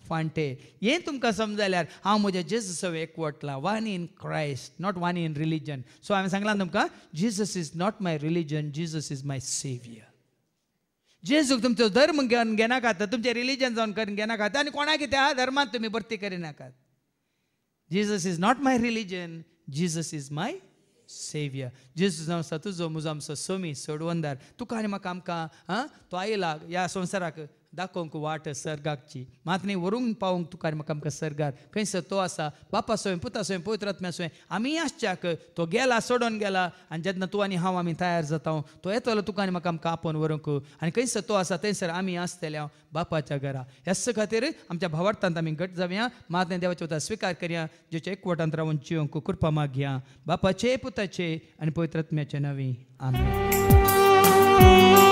फांटे हें तुमकां समजल्यार हांव म्हज्या जेजू सवे एकवटला one in Christ not one in religion so हांवें सांगलां तुमकां Jesus is not my religion Jesus is my saviour जेजूक तुमचो धर्म घेवन घेनाकात तुमचें रिलीजन जावन करून घेनाकात आनी कोणाक त्या धर्मांत तुमी भरती करिनाकात Jesus is not my religion Jesus is my saviour Jezu आसा तुजो म्हजो आमचो सोमी सोडवंदार तुका आनी म्हाका आमकां तो आयला ह्या संवसाराक दाखोवंक वाट सर्गाकची मात न्ही व्हरूंक पावोवंक तुका आनी म्हाका आमकां सर्गार खंयसर तो आसा बापा सोय पुता सोय पवित्र आत्म्या सोय आमी आसच्याक तो गेला सोडून गेला आनी जेन्ना तूं आनी हांव आमी तयार जाता तो येतलो तुका आनी म्हाका आमकां आपोवन व्हरूंक आनी खंयसर तो आसा थंयसर आमी आसतले हांव बापाच्या घरा ह्याच खातीर आमच्या भावार्थांत आमी घट जावया मात देवाचे उतर स्विकार करया जेचे एकवटांत रावून जिवंक कृपा मागया बापाचे पुताचे आनी पवित्र आत्म्याचे नवी आमेन.